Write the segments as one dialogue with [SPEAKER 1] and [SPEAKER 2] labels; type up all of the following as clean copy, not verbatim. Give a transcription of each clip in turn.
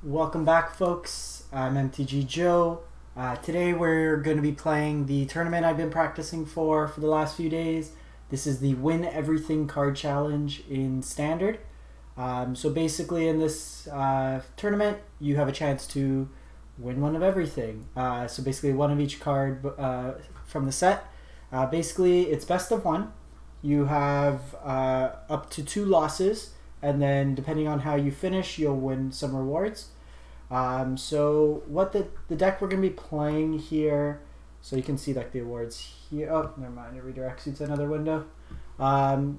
[SPEAKER 1] Welcome back, folks. I'm MTG Joe. Today we're going to be playing the tournament I've been practicing for the last few days. This is the Win Everything card challenge in Standard. So basically in this tournament you have a chance to win one of everything. So basically one of each card from the set. Basically it's best of one. You have up to 2 losses, and then depending on how you finish you'll win some rewards. So what the deck we're going to be playing here, so you can see like the awards here. Oh, never mind, it redirects you to another window. So I'm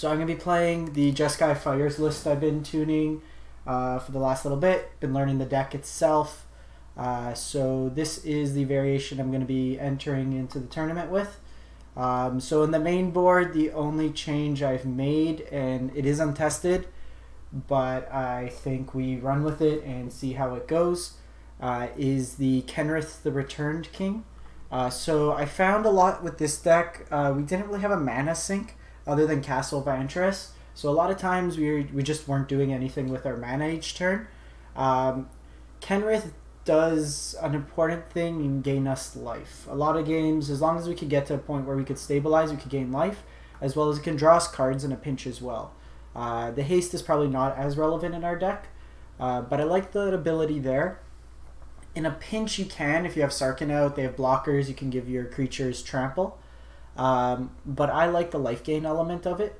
[SPEAKER 1] going to be playing the Jeskai Fires list I've been tuning for the last little bit, been learning the deck itself. So this is the variation I'm going to be entering into the tournament with. So in the main board, the only change I've made, and it is untested, but I think we run with it and see how it goes, is the Kenrith the Returned King. So I found a lot with this deck, we didn't really have a mana sink other than Castle Vantress, so a lot of times we just weren't doing anything with our mana each turn. Kenrith does an important thing and gain us life. A lot of games, as long as we could get to a point where we could stabilize, we could gain life, as well as it can draw us cards in a pinch as well. The haste is probably not as relevant in our deck, but I like the ability there. In a pinch you can, if you have Sarkhan out, they have blockers, you can give your creatures trample. But I like the life gain element of it.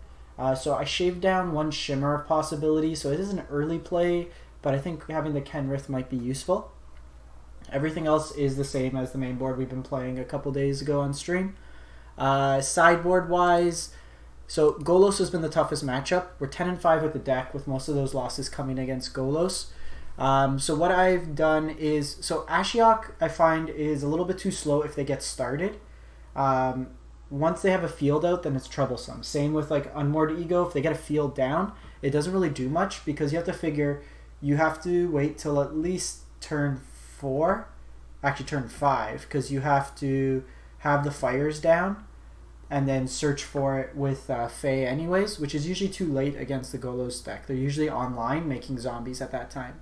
[SPEAKER 1] So I shaved down 1 Shimmer of Possibility, so it is an early play, but I think having the Kenrith might be useful. Everything else is the same as the main board we've been playing a couple days ago on stream. Sideboard wise, so Golos has been the toughest matchup. We're 10-5 with the deck, with most of those losses coming against Golos. So what I've done is, so Ashiok I find is a little bit too slow if they get started. Once they have a field out, then it's troublesome. Same with like Unmoored Ego. If they get a field down, it doesn't really do much, because you have to figure you have to wait till at least turn 4, actually turn 5, because you have to have the fires down and then search for it with Fae anyways, which is usually too late against the Golos deck. They're usually online making zombies at that time.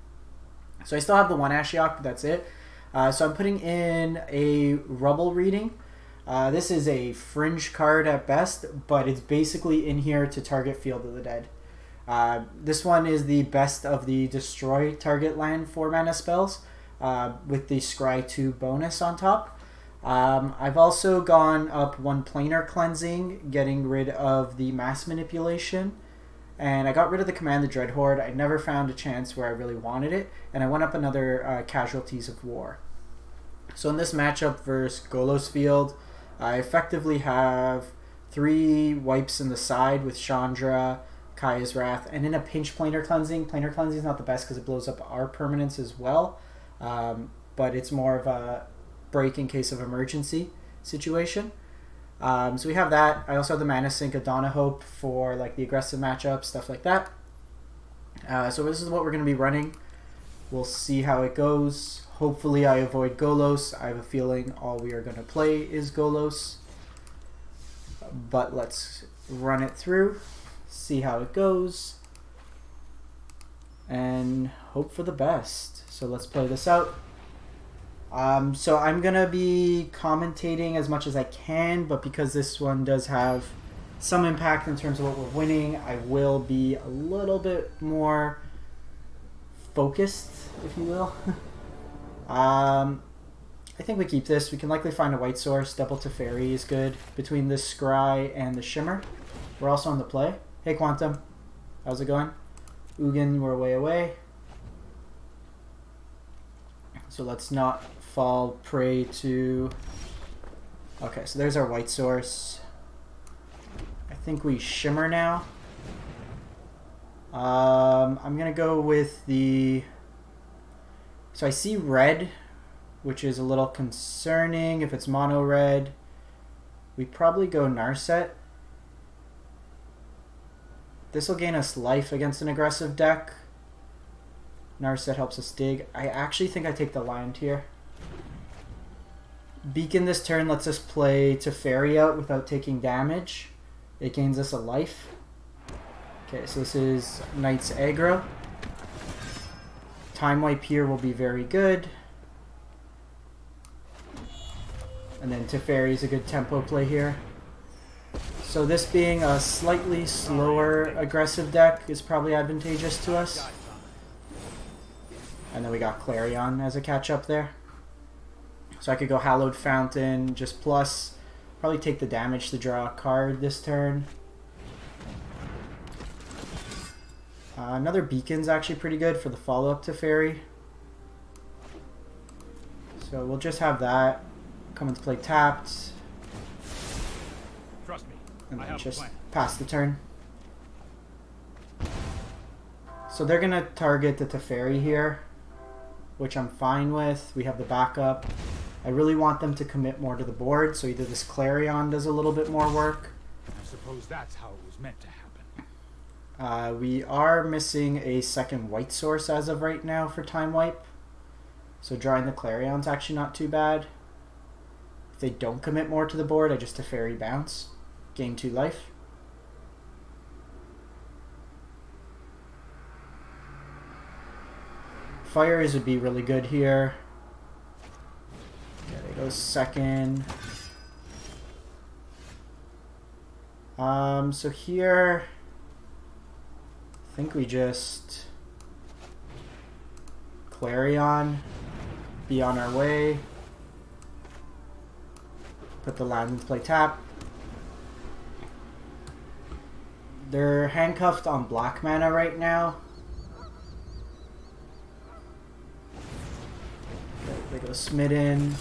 [SPEAKER 1] So I still have the 1 Ashiok, but that's it. So I'm putting in a Rubble Reading. This is a fringe card at best, but it's basically in here to target Field of the Dead. This one is the best of the destroy target land 4 mana spells, with the Scry 2 bonus on top. I've also gone up 1 Planar Cleansing, getting rid of the Mass Manipulation, and I got rid of the Command the Dreadhorde. I never found a chance where I really wanted it, and I went up another Casualties of War. So in this matchup versus Golos Field, I effectively have 3 wipes in the side with Chandra, Kaya's Wrath, and in a pinch Planar Cleansing. Planar Cleansing is not the best because it blows up our permanents as well, but it's more of a break in case of emergency situation. So we have that. I also have the Mana Sink Adana Hope for like the aggressive matchups, stuff like that. So this is what we're going to be running. We'll see how it goes. Hopefully I avoid Golos. I have a feeling all we are going to play is Golos. But let's run it through, see how it goes, and hope for the best. So let's play this out. So I'm going to be commentating as much as I can, but because this one does have some impact in terms of what we're winning, I will be a little bit more focused, if you will. I think we keep this. We can likely find a white source. Double Teferi is good. Between the Scry and the Shimmer, we're also on the play. Hey Quantum, how's it going? Ugin, we're way away. So let's not fall prey to... Okay, so there's our white source. I think we Shimmer now. I'm going to go with the... So I see red, which is a little concerning. If it's mono red, we probably go Narset. This will gain us life against an aggressive deck. Narset helps us dig. I actually think I take the land here. Beacon this turn lets us play Teferi out without taking damage. It gains us a life. Okay, so this is Knight's aggro. Time Wipe here will be very good. And then Teferi is a good tempo play here. So this being a slightly slower aggressive deck is probably advantageous to us. And then we got Clarion as a catch-up there. So I could go Hallowed Fountain, just plus. Probably take the damage to draw a card this turn. Another Beacon's actually pretty good for the follow-up to Teferi. So we'll just have that come into play tapped.
[SPEAKER 2] Trust me.
[SPEAKER 1] And then just pass the turn. So they're going to target the Teferi here, which I'm fine with. We have the backup. I really want them to commit more to the board, so either this Clarion does a little bit more work.
[SPEAKER 2] I suppose that's how it was meant to happen.
[SPEAKER 1] We are missing a second white source as of right now for Time Wipe. So drawing the Clarion's actually not too bad. If they don't commit more to the board, I just Teferi bounce. Gain 2 life. Fires would be really good here. Okay, there goes second. So here, I think we just Clarion, be on our way. Put the land into play tap. They're handcuffed on black mana right now. Okay, they go Smitten.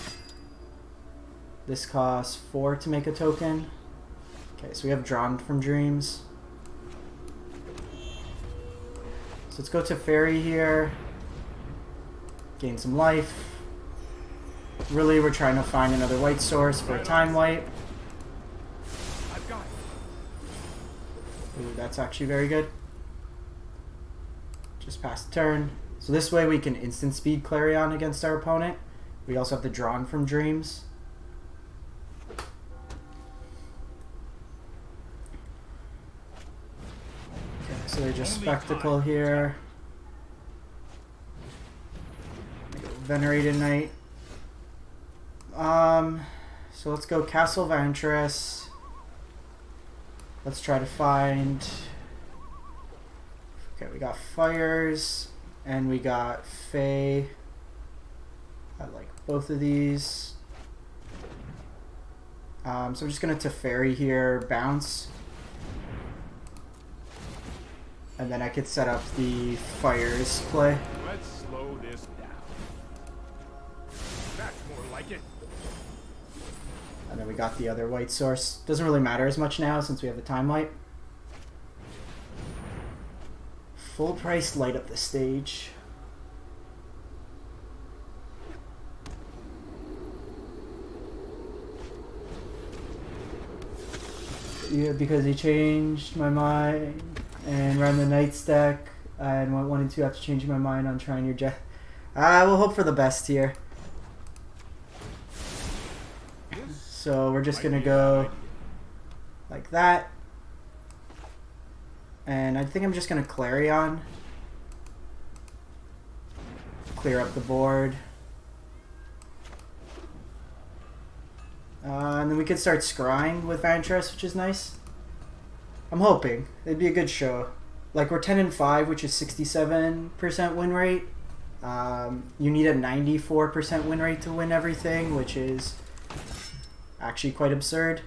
[SPEAKER 1] This costs 4 to make a token. Okay, so we have Drawn from Dreams. So let's go to Teferi here. Gain some life. Really, we're trying to find another white source for a Time Wipe. Ooh, that's actually very good. Just pass the turn. So this way we can instant speed Clarion against our opponent. We also have the Drawn from Dreams. Okay, so they just Spectacle here. Venerated Knight. So let's go Castle Vantress. Let's try to find... Okay, we got Fires, and we got Fae. I like both of these. So I'm just going to Teferi here, bounce. And then I could set up the Fires play.
[SPEAKER 2] Let's slow this down. That's more like it.
[SPEAKER 1] And then we got the other white source. Doesn't really matter as much now since we have the Time Wipe. Full price light up the stage. Yeah, because he changed my mind and ran the Knight's deck and wanted to have to change my mind on trying your jet. We'll hope for the best here. So we're just gonna go like that. And I think I'm just gonna Clarion. Clear up the board. And then we could start scrying with Vantress, which is nice. I'm hoping. It'd be a good show. Like, we're 10-5, which is 67% win rate. You need a 94% win rate to win everything, which is actually quite absurd.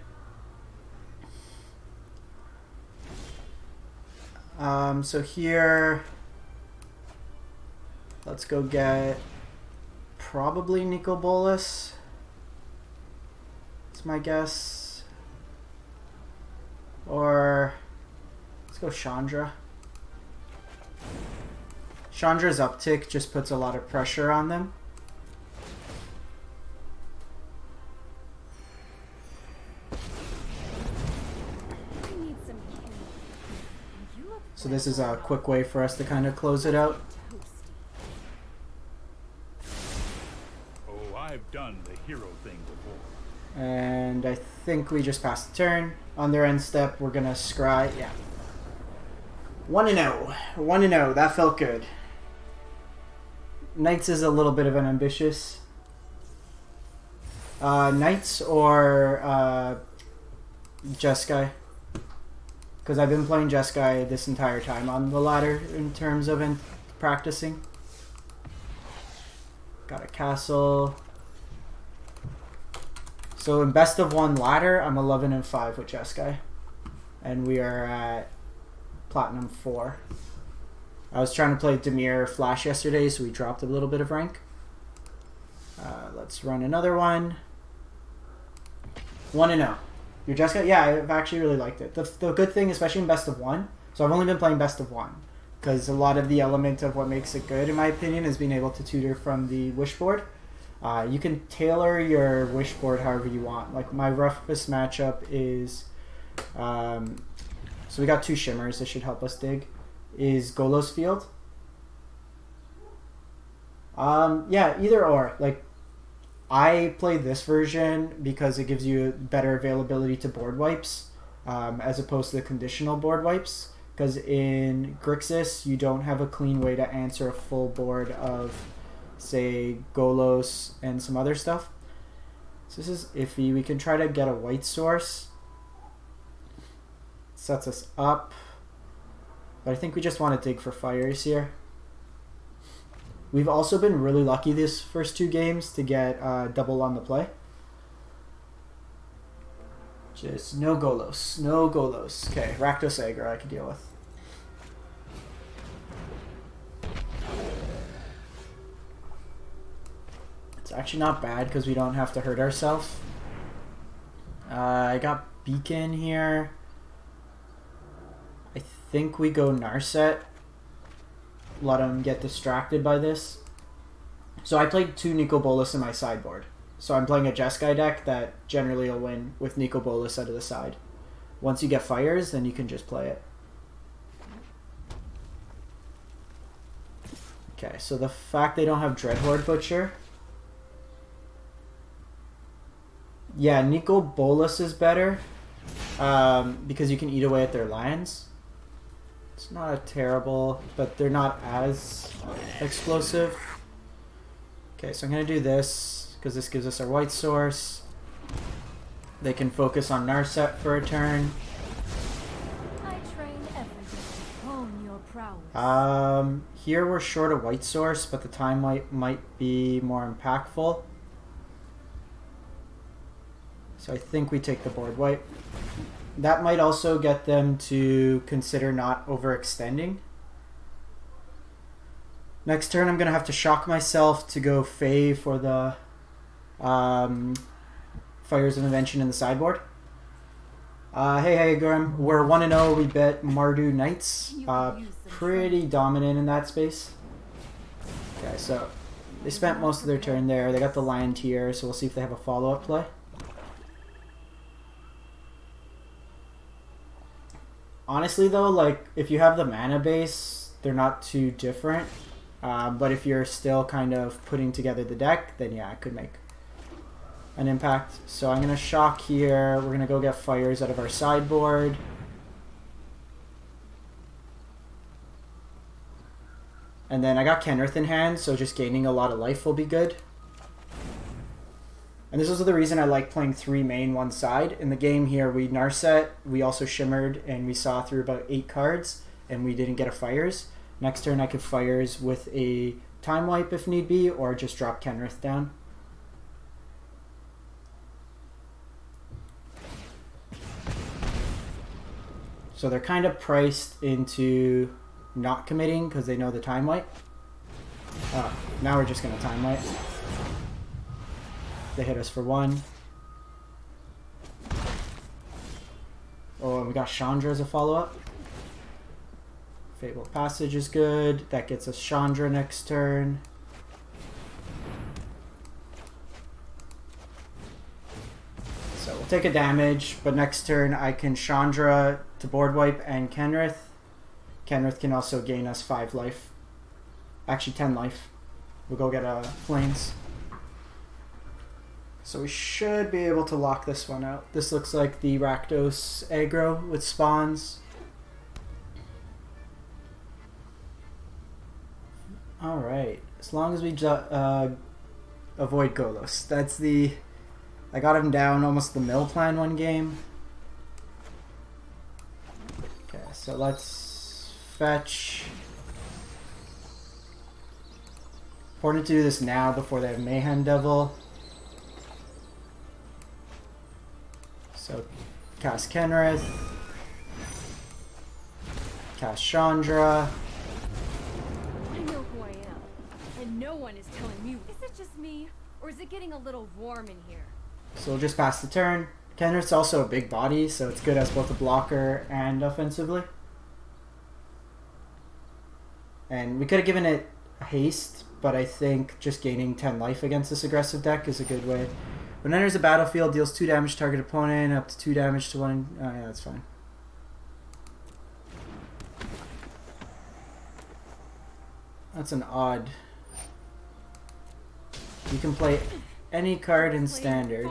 [SPEAKER 1] So here, let's go get probably Nicol Bolas. That's my guess. Or let's go Chandra. Chandra's uptick just puts a lot of pressure on them. So this is a quick way for us to kind of close it out.
[SPEAKER 2] Oh, I've done the hero thing before.
[SPEAKER 1] And I think we just passed the turn. On their end step, we're gonna scry. Yeah. 1-0. 1-0. That felt good. Knights is a little bit of an ambitious. Knights or Jeskai. Because I've been playing Jeskai this entire time on the ladder in terms of practicing. Got a castle. So in best of 1 ladder, I'm 11-5 with Jeskai. And we are at Platinum 4. I was trying to play Dimir Flash yesterday, so we dropped a little bit of rank. Let's run another one. 1-0. Your Jeskai? Yeah, I've actually really liked it. The good thing, especially in best of 1, so I've only been playing best of 1, because a lot of the element of what makes it good, in my opinion, is being able to tutor from the wish board. You can tailor your wish board however you want. Like my roughest matchup is, so we got 2 shimmers. This should help us dig. Is Golos Field? Yeah, either or. Like, I play this version because it gives you better availability to board wipes, as opposed to the conditional board wipes. Because in Grixis, you don't have a clean way to answer a full board of, say, Golos and some other stuff. So this is iffy. We can try to get a white source. Sets us up. But I think we just want to dig for fires here. We've also been really lucky this first 2 games to get double on the play. Just no Golos. No Golos. Okay, Rakdos aggro I can deal with. It's actually not bad because we don't have to hurt ourselves. I got Beacon here. I think we go Narset. Let him get distracted by this. So I played 2 Nicol Bolas in my sideboard. So I'm playing a Jeskai deck that generally will win with Nicol Bolas out of the side. Once you get fires, then you can just play it. Okay, so the fact they don't have Dreadhorde Butcher. Yeah, Nicol Bolas is better. Because you can eat away at their lands. It's not a terrible, but they're not as explosive. Okay, so I'm going to do this, because this gives us our white source. They can focus on Narset for a turn.
[SPEAKER 3] I train every day to hone your prowess.
[SPEAKER 1] Here we're short a white source, but the time might be more impactful. So I think we take the board wipe. That might also get them to consider not overextending. Next turn, I'm going to have to shock myself to go Fae for the Fires of Invention in the sideboard. Hey, Grim. We're 1-0. We bet Mardu Knights. Pretty dominant in that space. Okay, so they spent most of their turn there. They got the land here, so we'll see if they have a follow-up play. Honestly, though, like, if you have the mana base, they're not too different. But if you're still kind of putting together the deck, then yeah, it could make an impact. So I'm going to shock here. We're going to go get fires out of our sideboard. And then I got Kenrith in hand, so just gaining a lot of life will be good. And this is the reason I like playing 3 main, 1 side. In the game here, we Narset, we also shimmered, and we saw through about 8 cards, and we didn't get a fires. Next turn I could fires with a time wipe if need be, or just drop Kenrith down. So they're kind of priced into not committing because they know the time wipe. Now we're just going to time wipe. They hit us for 1. Oh, and we got Chandra as a follow-up. Fabled Passage is good. That gets us Chandra next turn. So we'll take a damage, but next turn I can Chandra to board wipe and Kenrith. Kenrith can also gain us 5 life. Actually 10 life. We'll go get Flames. So we should be able to lock this one out. This looks like the Rakdos aggro with spawns. Alright, As long as we avoid Golos. That's the... I got him down almost the mill plan one game. Okay, so let's fetch. Important to do this now before they have Mayhem Devil. So cast Kenrith. Cast Chandra.
[SPEAKER 3] I know who I am, and no one is telling me. Is it just me, or is it getting a little warm in here?
[SPEAKER 1] So we'll just pass the turn. Kenrith's also a big body, so it's good as both a blocker and offensively. And we could have given it haste, but I think just gaining 10 life against this aggressive deck is a good way. When it enters the battlefield, deals 2 damage to target opponent, up to 2 damage to one. Oh yeah, that's fine. That's an odd. You can play any card in standard.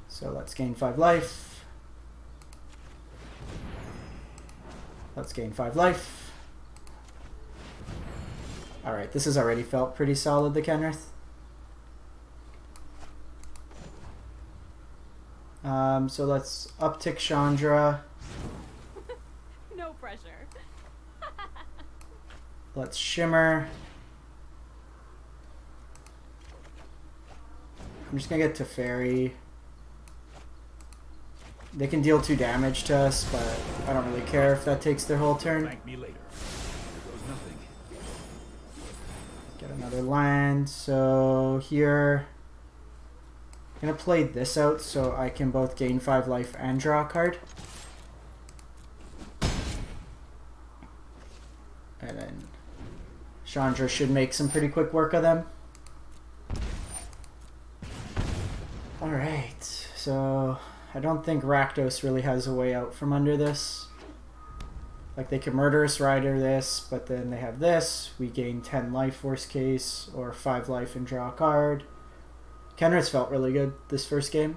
[SPEAKER 1] So let's gain 5 life. Let's gain 5 life. Alright, this has already felt pretty solid, the Kenrith. So let's uptick Chandra.
[SPEAKER 3] No pressure.
[SPEAKER 1] Let's Shimmer. I'm just gonna get Teferi. They can deal 2 damage to us, but I don't really care if that takes their whole turn.
[SPEAKER 2] Thank me later. There goes nothing.
[SPEAKER 1] Get another land. So here, I'm gonna play this out so I can both gain 5 life and draw a card. And then Chandra should make some pretty quick work of them. Alright, so I don't think Rakdos really has a way out from under this. Like, they can Murderous Rider this, but then they have this. We gain 10 life worst case, or 5 life and draw a card. Kenrith felt really good this first game.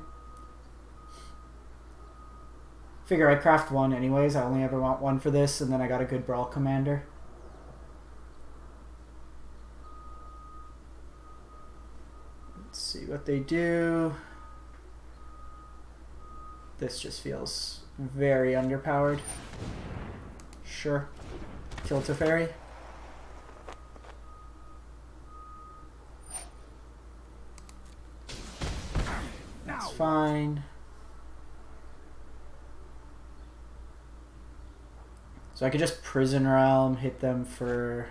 [SPEAKER 1] Figure I craft 1 anyways, I only ever want 1 for this, and then I got a good Brawl Commander. Let's see what they do. This just feels very underpowered. Sure. Kill Teferi. That's fine. So I could just Prison Realm, hit them for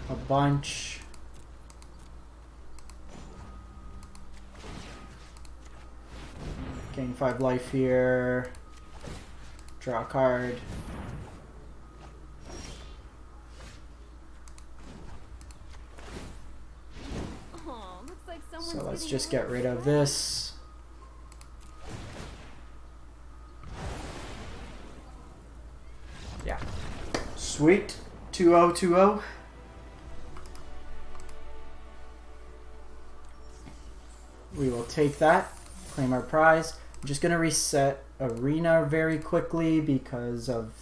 [SPEAKER 1] a bunch. Gain 5 life here. Draw a card.
[SPEAKER 3] Oh, looks like
[SPEAKER 1] So let's just get rid of this. Yeah. Sweet. 2-0, 2-0. We will take that. Claim our prize. I'm just going to reset Arena very quickly because of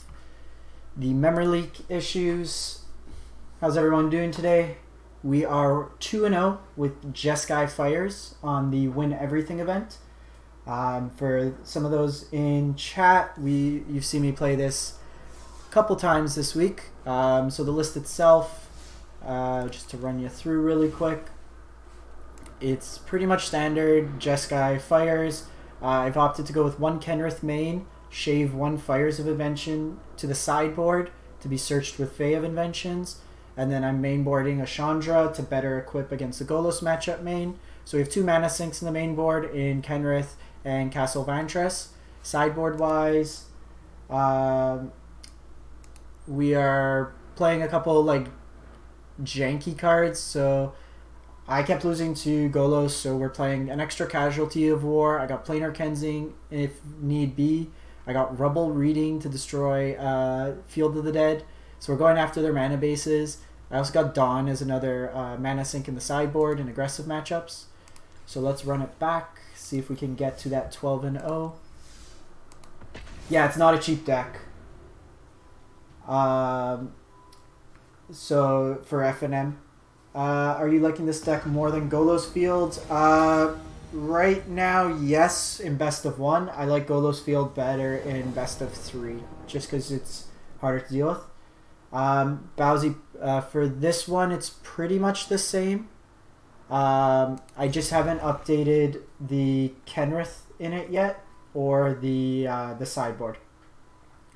[SPEAKER 1] the memory leak issues. How's everyone doing today? We are 2-0 with Jeskai Fires on the Win Everything event. For some of those in chat, you've seen me play this a couple times this week. So the list itself, just to run you through really quick, it's pretty much standard Jeskai Fires. I've opted to go with 1 Kenrith main, shave 1 Fires of Invention to the sideboard to be searched with Fae of Inventions, and then I'm mainboarding a Chandra to better equip against the Golos matchup main. So we have 2 mana sinks in the main board in Kenrith and Castle Vantress. Sideboard wise, we are playing a couple like janky cards, so I kept losing to Golos, so we're playing an extra Casualty of War. I got Planar Cleansing if need be. I got Rubble Reading to destroy Field of the Dead. So we're going after their mana bases. I also got Dawn as another mana sink in the sideboard in aggressive matchups. So let's run it back, see if we can get to that 12-0. Yeah, it's not a cheap deck. So for FNM, are you liking this deck more than Golos Field? Right now, yes, in best of 1. I like Golos Field better in best of 3, just because it's harder to deal with. Bowsy, for this one, it's pretty much the same. I just haven't updated the Kenrith in it yet, or the sideboard.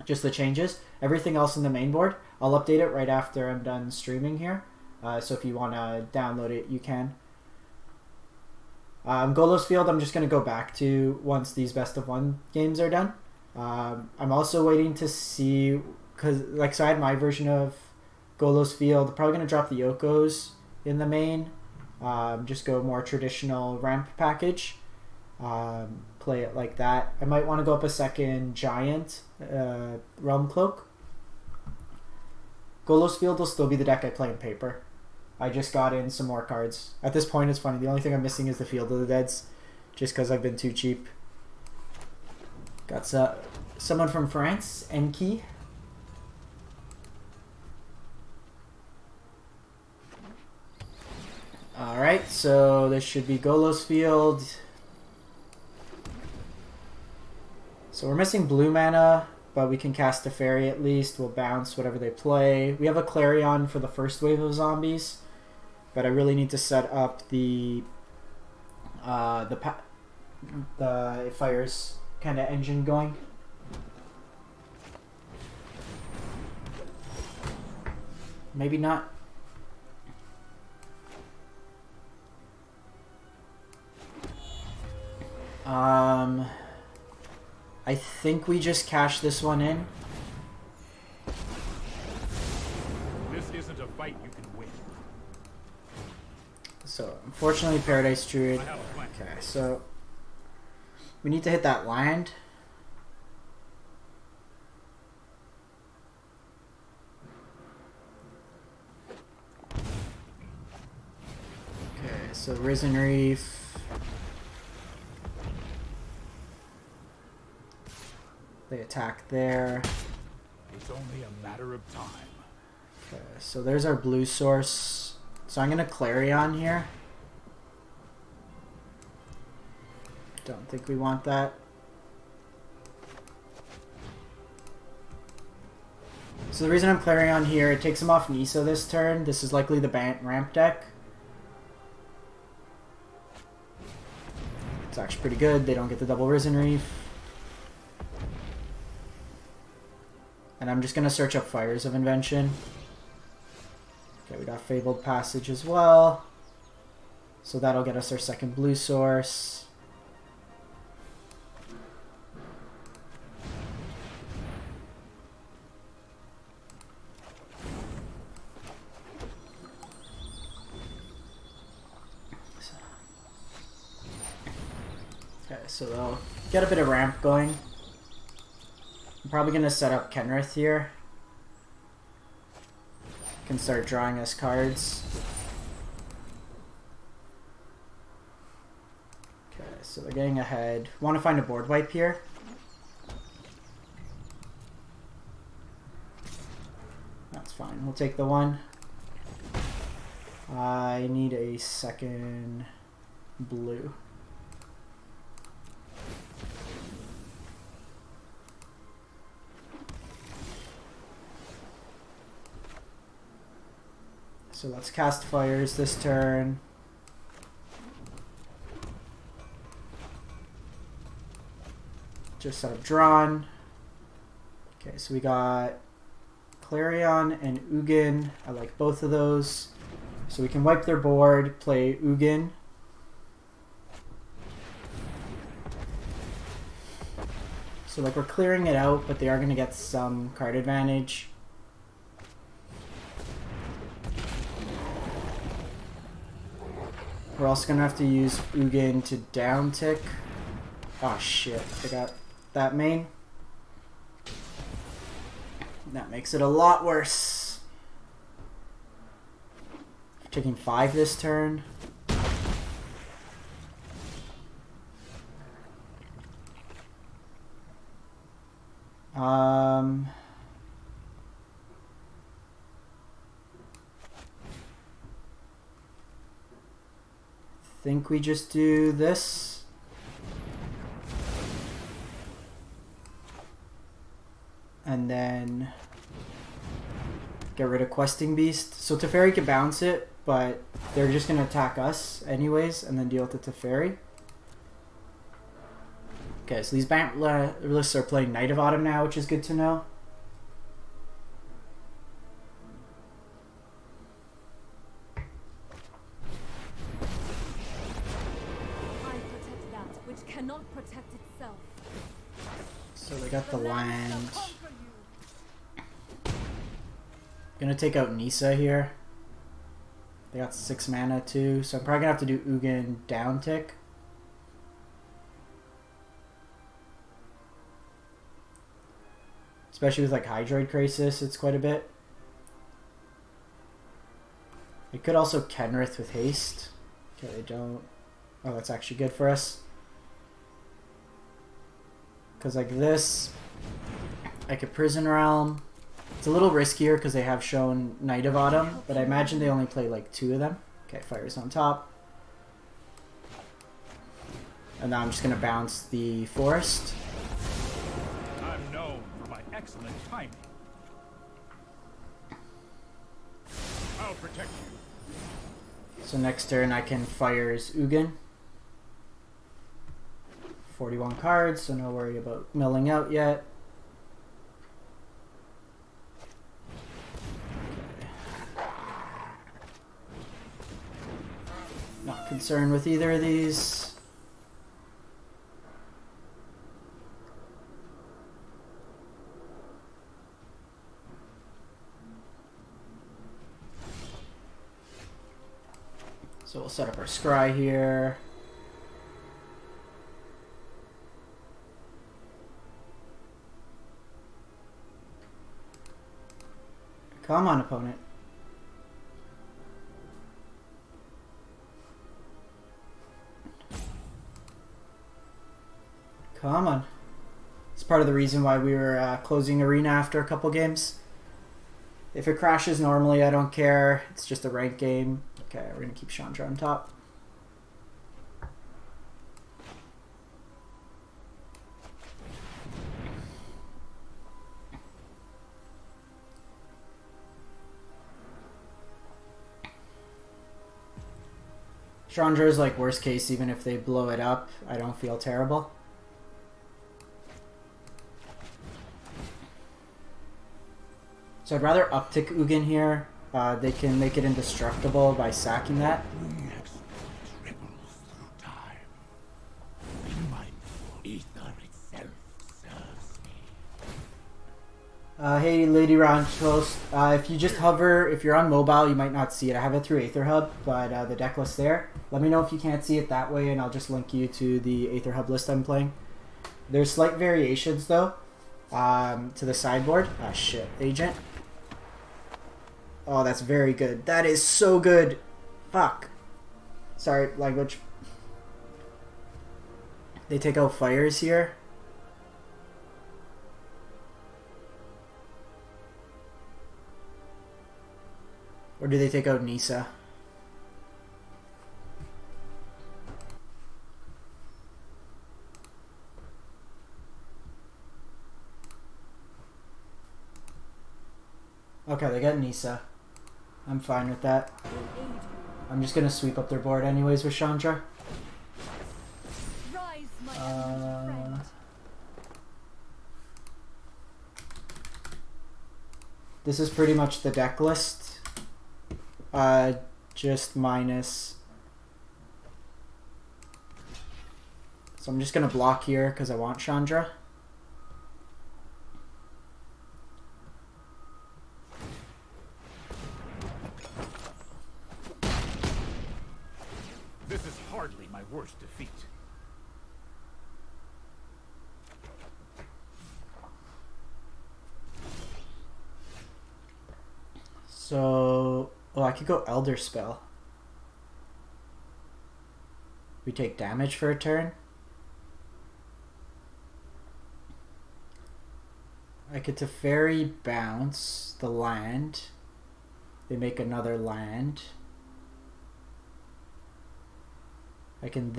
[SPEAKER 1] Just the changes. Everything else in the main board, I'll update it right after I'm done streaming here. So if you want to download it, you can. Golos Field, I'm just going to go back to once these best of 1 games are done. I'm also waiting to see, because so I had my version of Golos Field. Probably going to drop the Yokos in the main. Just go more traditional ramp package. Play it like that. I might want to go up a second Giant Realm Cloak. Golos Field will still be the deck I play in paper. I just got in some more cards. At this point, it's funny. The only thing I'm missing is the Field of the Deads, just because I've been too cheap. Got someone from France, Enki. Alright, so this should be Golos Field. So we're missing blue mana, but we can cast Teferi at least. We'll bounce whatever they play. We have a Clarion for the first wave of zombies, but I really need to set up the Fires kind of engine going. Maybe not. I think we just cash this one in.
[SPEAKER 2] This isn't a fight you can win.
[SPEAKER 1] So, unfortunately, Paradise Druid. Okay, so we need to hit that land. Okay, so Risen Reef. They attack there.
[SPEAKER 2] It's only a matter of time.
[SPEAKER 1] Okay, so there's our blue source. So I'm going to Clarion here. Don't think we want that. So the reason I'm Clarion here, it takes him off Nisa this turn. This is likely the ramp deck. It's actually pretty good. They don't get the double Risen Reef. And I'm just going to search up Fires of Invention. Okay, we got Fabled Passage as well. So that'll get us our second blue source. Okay, so they'll get a bit of ramp going. I'm probably going to set up Kenrith here. Can start drawing us cards. Okay, so they're getting ahead. Want to find a board wipe here. That's fine. We'll take the one. I need a second blue. So let's cast Fires this turn. Just set up drawn. Okay, so we got Clarion and Ugin. I like both of those. So we can wipe their board, play Ugin. So like we're clearing it out, but they are going to get some card advantage. We're also going to have to use Ugin to down tick. Oh shit, I got that main. That makes it a lot worse. Taking 5 this turn. think we just do this. And then get rid of Questing Beast. So Teferi can bounce it, but they're just going to attack us anyways and then deal with the Teferi. Okay, so these bank lists are playing Knight of Autumn now, which is good to know. So they got the land. Gonna take out Nissa here. They got 6 mana too, so I'm probably gonna have to do Ugin down tick. Especially with like Hydroid Crisis, it's quite a bit. They could also Kenrith with haste. Okay, they don't. Oh, that's actually good for us. Because like this, I could Prison Realm. It's a little riskier because they have shown Knight of Autumn, but I imagine they only play like 2 of them. Okay, Fire's on top. And now I'm just going to bounce the Forest.
[SPEAKER 2] I'm known for my excellent timing. I'll protect you.
[SPEAKER 1] So next turn I can Fire's Ugin. 41 cards, so no worry about milling out yet. Okay. Not concerned with either of these. So we'll set up our scry here. Come on, opponent. Come on. It's part of the reason why we were closing Arena after a couple games. If it crashes normally, I don't care. It's just a ranked game. Okay, we're going to keep Chandra on top. Chandra is like worst case, even if they blow it up, I don't feel terrible. So I'd rather uptick Ugin here. They can make it indestructible by sacking that. Hey Lady Ranchos, if you just hover, if you're on mobile, you might not see it. I have it through Aether Hub, but the deck list there. Let me know if you can't see it that way, and I'll just link you to the Aether Hub list I'm playing. There's slight variations though, to the sideboard. Ah shit, Agent. Oh, that's very good. That is so good. Fuck. Sorry, language. They take out Fires here. Or do they take out Nissa? Okay, they got Nissa. I'm fine with that. I'm just gonna sweep up their board anyways with Chandra. This is pretty much the deck list. Just minus. So I'm just gonna block here because I want Chandra.
[SPEAKER 2] This is hardly my worst defeat.
[SPEAKER 1] So, oh, I could go Elder Spell. We take damage for a turn. I could Teferi bounce the land. They make another land. I can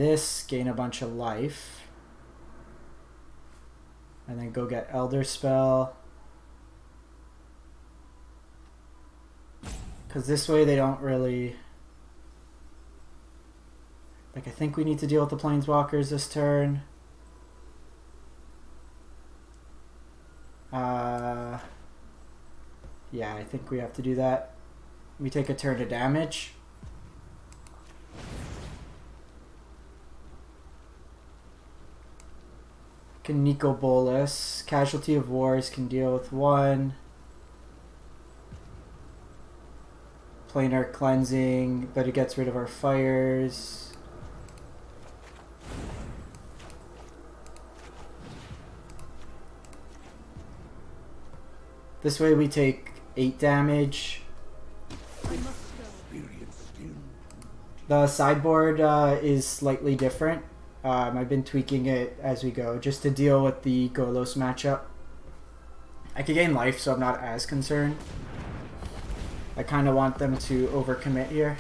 [SPEAKER 1] gain a bunch of life. And then go get Elder Spell. Because this way they don't really... Like, I think we need to deal with the Planeswalkers this turn. Yeah, I think we have to do that. We take a turn to damage. Can Nicol Bolas. Casualty of Wars can deal with 1. Planar Cleansing, but it gets rid of our fires. This way we take 8 damage. The sideboard is slightly different. I've been tweaking it as we go just to deal with the Golos matchup. I could gain life, so I'm not as concerned. I kind of want them to overcommit here.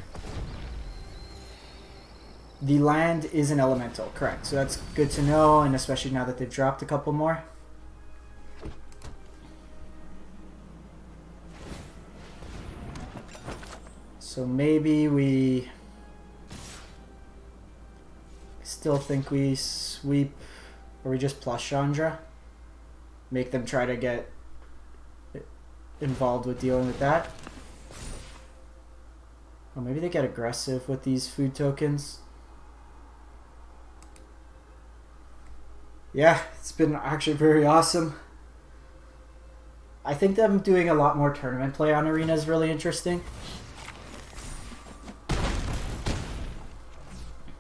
[SPEAKER 1] The land is an elemental, correct. So that's good to know, and especially now that they've dropped a couple more. So maybe we still think we sweep, or we just plus Chandra. Make them try to get involved with dealing with that. Or maybe they get aggressive with these food tokens. Yeah, it's been actually very awesome. I think them doing a lot more tournament play on Arena is really interesting.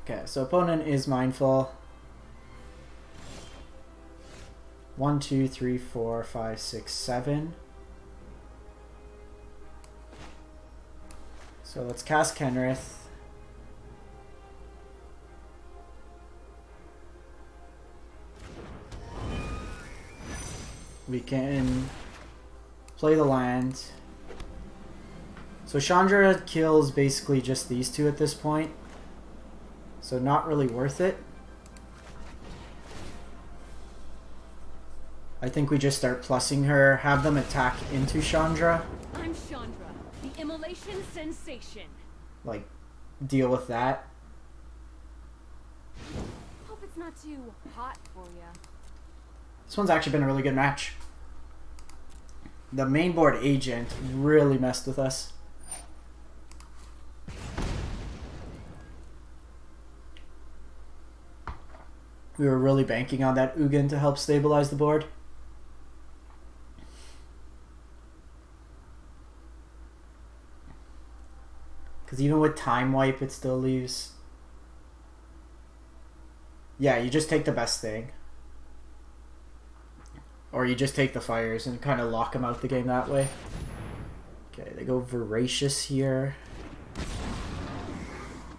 [SPEAKER 1] Okay, so opponent is mindful. 1, 2, 3, 4, 5, 6, 7. So let's cast Kenrith. We can play the land. So Chandra kills basically just these two at this point. So not really worth it. I think we just start plussing her, have them attack into Chandra.
[SPEAKER 3] I'm Chandra, the immolation sensation.
[SPEAKER 1] Like, deal with that.
[SPEAKER 3] Hope it's not too hot for ya.
[SPEAKER 1] This one's actually been a really good match. The main board agent really messed with us. We were really banking on that Ugin to help stabilize the board. Because even with Time Wipe, it still leaves... Yeah, you just take the best thing. Or you just take the fires and kind of lock them out the game that way. Okay, they go Voracious here.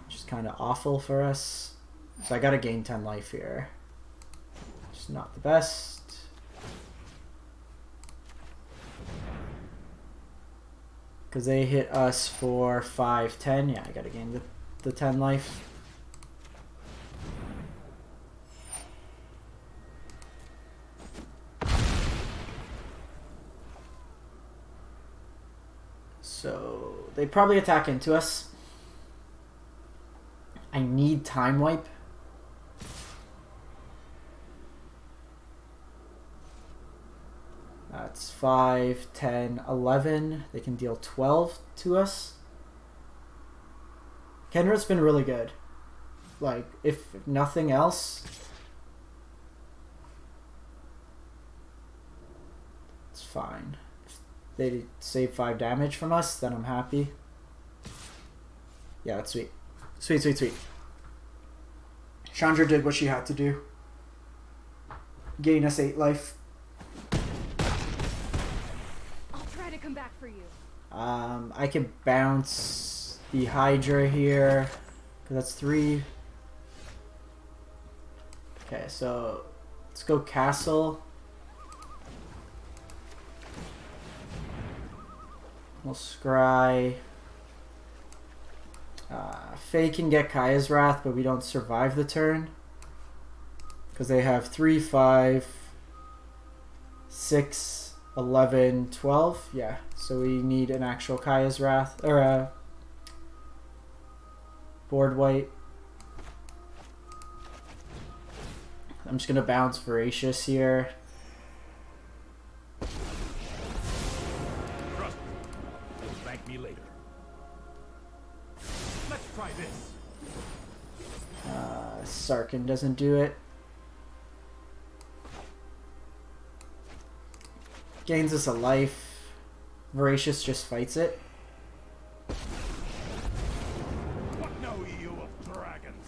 [SPEAKER 1] Which is kind of awful for us. So I gotta gain 10 life here. Just not the best. Because they hit us for 5, 10. Yeah, I gotta gain the 10 life. So they probably attack into us. I need Time Wipe. That's 5, 10, 11. They can deal 12 to us. Kenrith's been really good. Like, if nothing else, it's fine. If they save 5 damage from us, then I'm happy. Yeah, that's sweet. Sweet, sweet, sweet. Chandra did what she had to do. Gain us 8 life.
[SPEAKER 3] Come back for you.
[SPEAKER 1] I can bounce the Hydra here, because that's 3. Okay, so let's go Castle. We'll scry. Fae can get Kaya's Wrath, but we don't survive the turn. Because they have 3, 5, 6, 11, 12. Yeah, so we need an actual Kaya's Wrath, or a board wipe. I'm just going to bounce Voracious here.
[SPEAKER 2] Trust me. You'll thank me later. Let's try this.
[SPEAKER 1] Sarkhan doesn't do it. Gains us a life. Voracious just fights it.
[SPEAKER 2] What know you of dragons?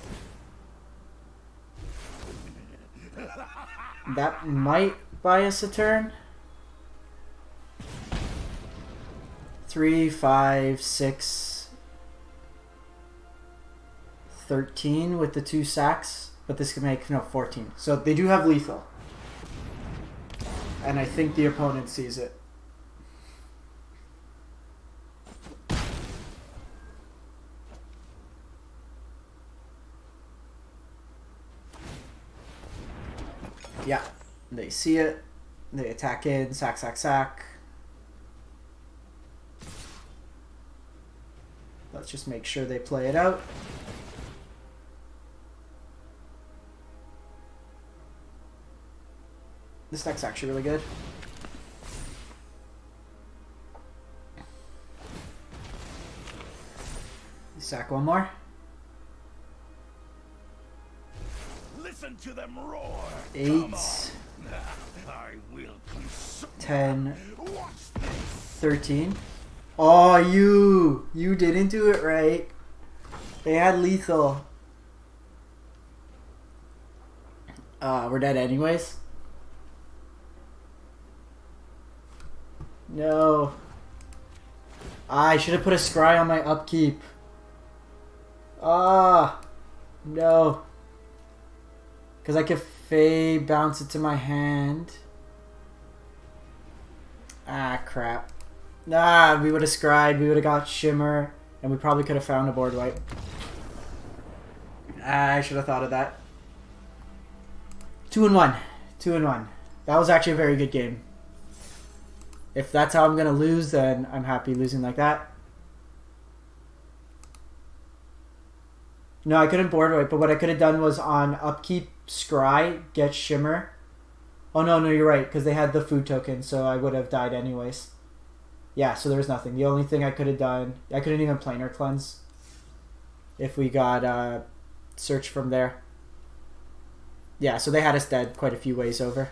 [SPEAKER 1] That might buy us a turn. 3, 5, 6, 13 with the 2 sacks, but this can make, no, 14. So they do have lethal. And I think the opponent sees it. Yeah, they see it. They attack in, sack, sack, sack. Let's just make sure they play it out. This deck's actually really good. Sack one more.
[SPEAKER 2] Listen to them roar.
[SPEAKER 1] 8,
[SPEAKER 2] I will
[SPEAKER 1] 10, 13. Oh, you didn't do it right. They had lethal. We're dead anyways. No. I should have put a scry on my upkeep. Ah, no. Because I could Fae bounce it to my hand. Ah, crap. Nah, we would have scryed, we would have got Shimmer, and we probably could have found a board wipe. I should have thought of that. 2-1. 2-1. That was actually a very good game. If that's how I'm going to lose, then I'm happy losing like that. No, I couldn't board wipe, but what I could have done was on upkeep, scry, get Shimmer. Oh, no, you're right, because they had the food token, so I would have died anyways. Yeah, so there was nothing. The only thing I could have done, I couldn't even planar cleanse if we got search from there. Yeah, so they had us dead quite a few ways over.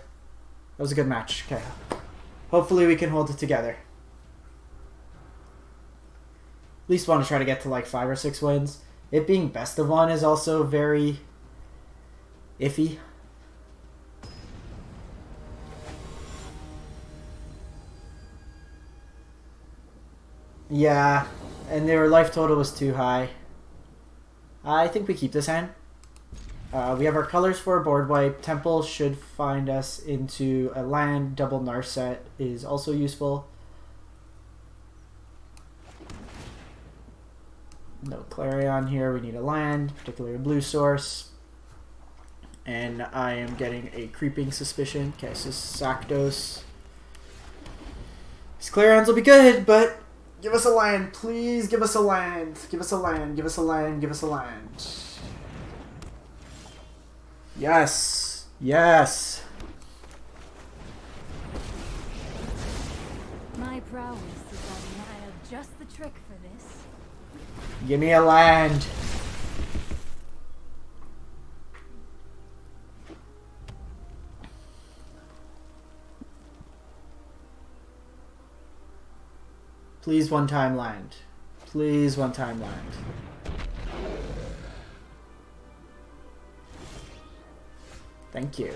[SPEAKER 1] That was a good match. Okay. Hopefully we can hold it together. At least want to try to get to like 5 or 6 wins. It being best of 1 is also very iffy. Yeah, and their life total was too high. I think we keep this hand. We have our colors for a board wipe. Temple should find us into a land. Double Narset is also useful. No Clarion here. We need a land, particularly a blue source. And I am getting a creeping suspicion. Okay, so Sakdos. These Clarions will be good, but give us a land. Please give us a land. Give us a land. Give us a land. Give us a land. Yes. Yes.
[SPEAKER 3] My prowess is on I have just the trick for this.
[SPEAKER 1] Give me a land. Please one-time land. Please one-time land. Thank you.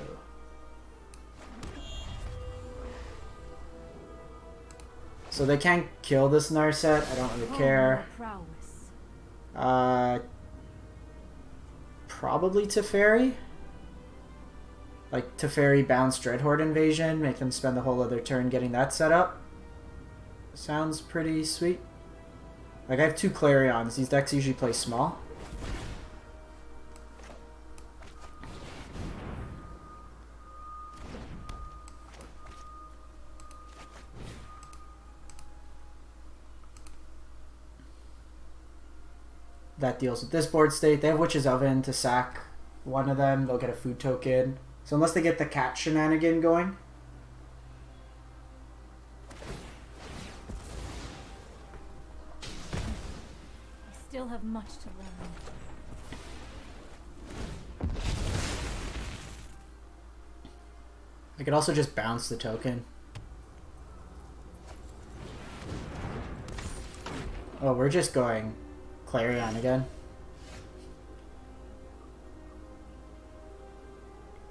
[SPEAKER 1] So they can't kill this Narset. I don't really care. Probably Teferi. Like Teferi bounce Dreadhorde Invasion, make them spend the whole other turn getting that set up. Sounds pretty sweet. Like, I have 2 Clarions. These decks usually play small. That deals with this board state. They have Witch's Oven to sack one of them. They'll get a food token. So unless they get the cat shenanigan going.
[SPEAKER 3] I still have much to learn.
[SPEAKER 1] I could also just bounce the token. Oh, we're just going Clarion again.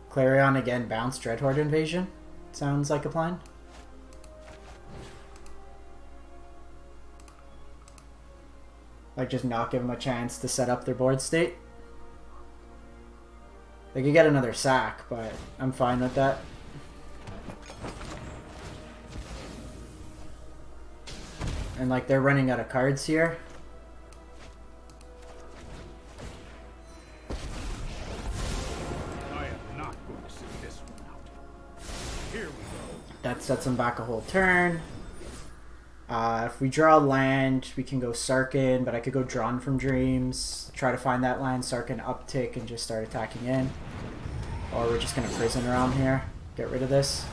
[SPEAKER 1] Clarion again, bounce Dreadhorde Invasion. Sounds like a plan. Like, just not give them a chance to set up their board state. They could get another sack, but I'm fine with that. And like, they're running out of cards here.
[SPEAKER 2] I am not going to sit this one out. Here we go.
[SPEAKER 1] That sets them back a whole turn. If we draw land, we can go Sarkhan, but I could go Drawn from Dreams, try to find that land, Sarkhan uptick, and just start attacking in. Or we're just going to Prison Realm here, get rid of this.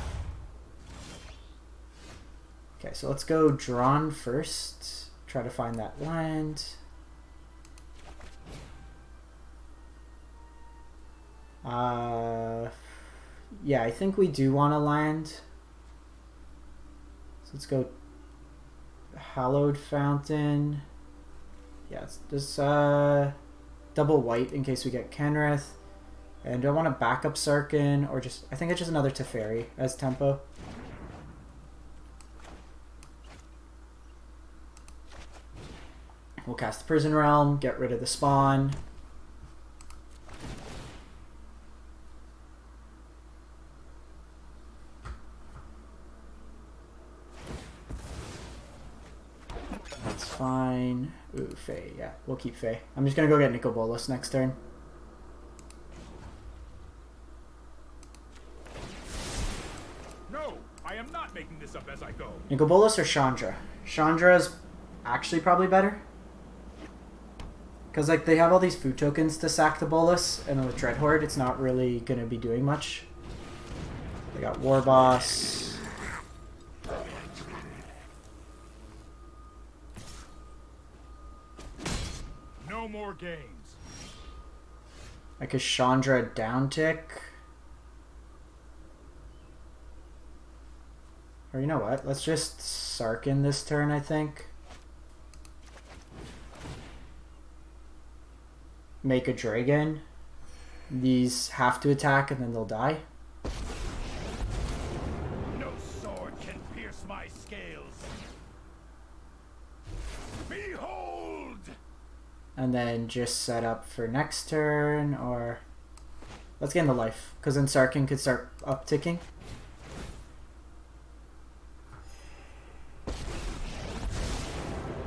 [SPEAKER 1] Okay, so let's go Drawn first, try to find that land. Yeah, I think we do want to land. So let's go Hallowed Fountain. Yeah, it's just double white in case we get Kenrith. And do I want to back up Sarkhan or just... I think it's just another Teferi as tempo. We'll cast the Prison Realm, get rid of the spawn. That's fine. Ooh, Fae. Yeah, we'll keep Fae. I'm just going to go get Nicol Bolas next turn.
[SPEAKER 2] No, I am not making this up as I go.
[SPEAKER 1] Nicol Bolas or Chandra? Chandra's actually probably better. Because like they have all these food tokens to sack the Bolas, and with Dreadhorde, it's not really going to be doing much. They got War Boss.
[SPEAKER 2] No more games.
[SPEAKER 1] Like a Chandra down tick. Or you know what? Let's just Sarkhan this turn, I think. Make a dragon. These have to attack and then they'll die.
[SPEAKER 2] No sword can pierce my scales. Behold!
[SPEAKER 1] And then just set up for next turn, or... Let's get into life, because then Sarkhan could start upticking.
[SPEAKER 3] There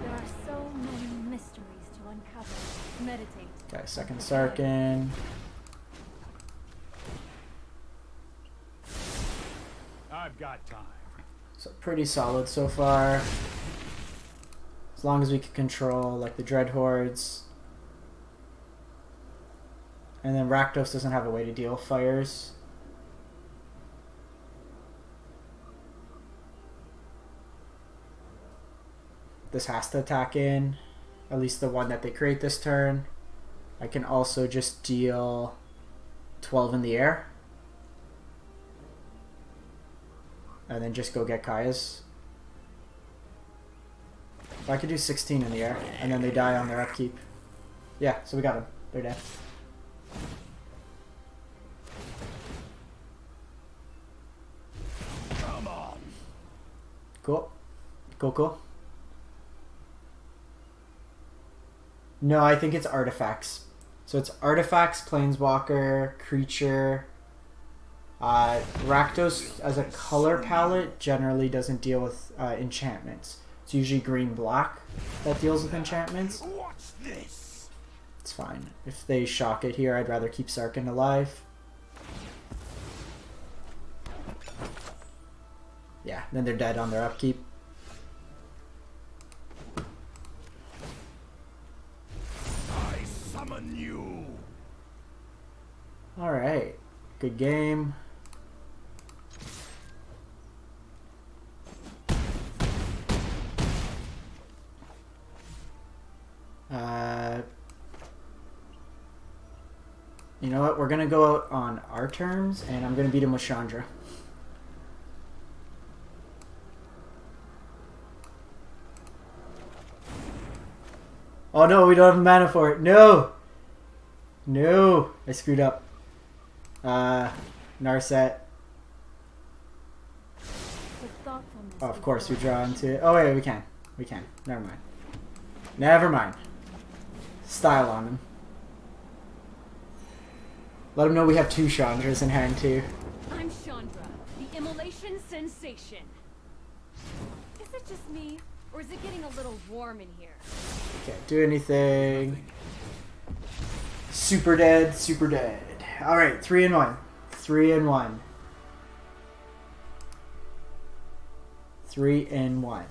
[SPEAKER 3] are so many mysteries to uncover. Meditate.
[SPEAKER 1] Okay, second Sarkhan.
[SPEAKER 2] I've got time.
[SPEAKER 1] So pretty solid so far. As long as we can control like the Dreadhordes. And then Rakdos doesn't have a way to deal fires. This has to attack in. At least the one that they create this turn. I can also just deal 12 in the air. And then just go get Kaya's. If I could do 16 in the air, and then they die on their upkeep. Yeah, so we got them. They're dead.
[SPEAKER 2] Come on.
[SPEAKER 1] Cool. Cool. No, I think it's artifacts. So it's artifacts, planeswalker, creature. Rakdos as a color palette generally doesn't deal with enchantments. It's usually green-black that deals with enchantments.
[SPEAKER 2] Watch this.
[SPEAKER 1] It's fine. If they shock it here, I'd rather keep Sarkhan alive. Yeah, then they're dead on their upkeep.
[SPEAKER 2] I summon you.
[SPEAKER 1] Alright. Good game. You know what? We're going to go out on our terms, and I'm going to beat him with Chandra. Oh no, we don't have mana for it. No! No! I screwed up. Narset. Oh, of course we draw into it. Oh wait, we can. We can. Never mind. Never mind. Style on him. Let him know we have 2 Chandras in hand too.
[SPEAKER 3] I'm Chandra, the immolation sensation. Is it just me, or is it getting a little warm in here?
[SPEAKER 1] Can't do anything. Super dead, super dead. Alright, 3 and 1. 3 and 1. 3 and 1.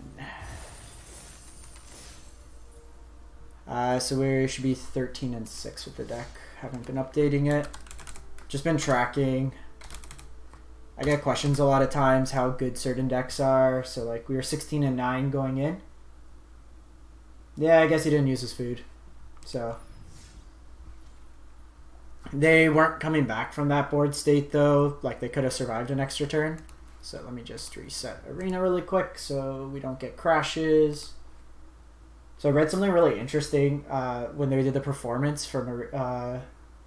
[SPEAKER 1] So we should be 13 and 6 with the deck. Haven't been updating it. Just been tracking. I get questions a lot of times how good certain decks are. So like we were 16 and 9 going in. Yeah, I guess he didn't use his food. So they weren't coming back from that board state though. Like they could have survived an extra turn. So let me just reset Arena really quick so we don't get crashes. So I read something really interesting when they did the performance from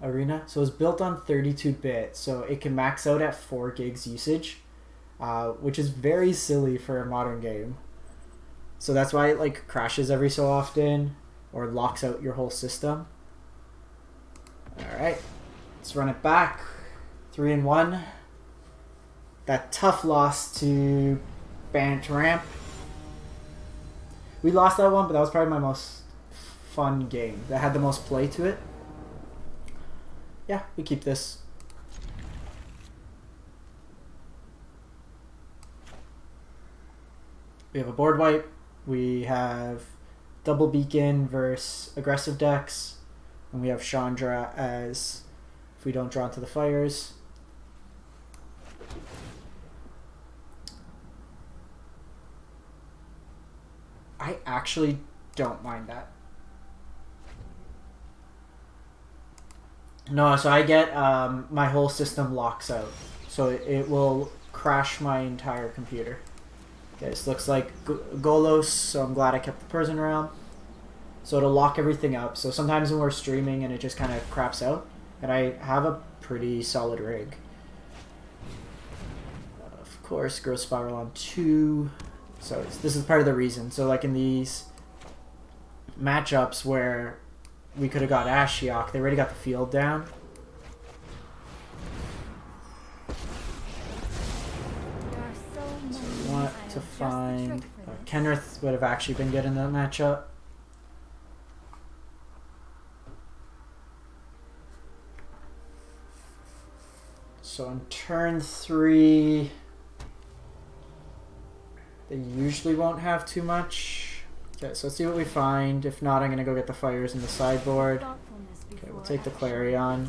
[SPEAKER 1] Arena. So it was built on 32-bit, so it can max out at 4 gigs usage, which is very silly for a modern game. So that's why it like crashes every so often or locks out your whole system. Alright, let's run it back. 3 and 1. That tough loss to Bant Ramp. We lost that one, but that was probably my most fun game. That had the most play to it. Yeah, we keep this. We have a board wipe. We have double beacon versus aggressive decks. And we have Chandra as if we don't draw into the fires. I actually don't mind that. No, so I get my whole system locks out. So it will crash my entire computer. Okay, this looks like Golos, so I'm glad I kept the prison realm. So it'll lock everything up. So sometimes when we're streaming and it just kind of craps out. And I have a pretty solid rig. Of course, Growth Spiral on 2. So this is part of the reason. So like in these matchups where we could have got Ashiok, they already got the field down. So we want to find... Kenrith would have actually been good in that matchup. So on turn 3... they usually won't have too much. Okay, so let's see what we find. If not, I'm going to go get the fires in the sideboard. Okay, we'll take the Clarion.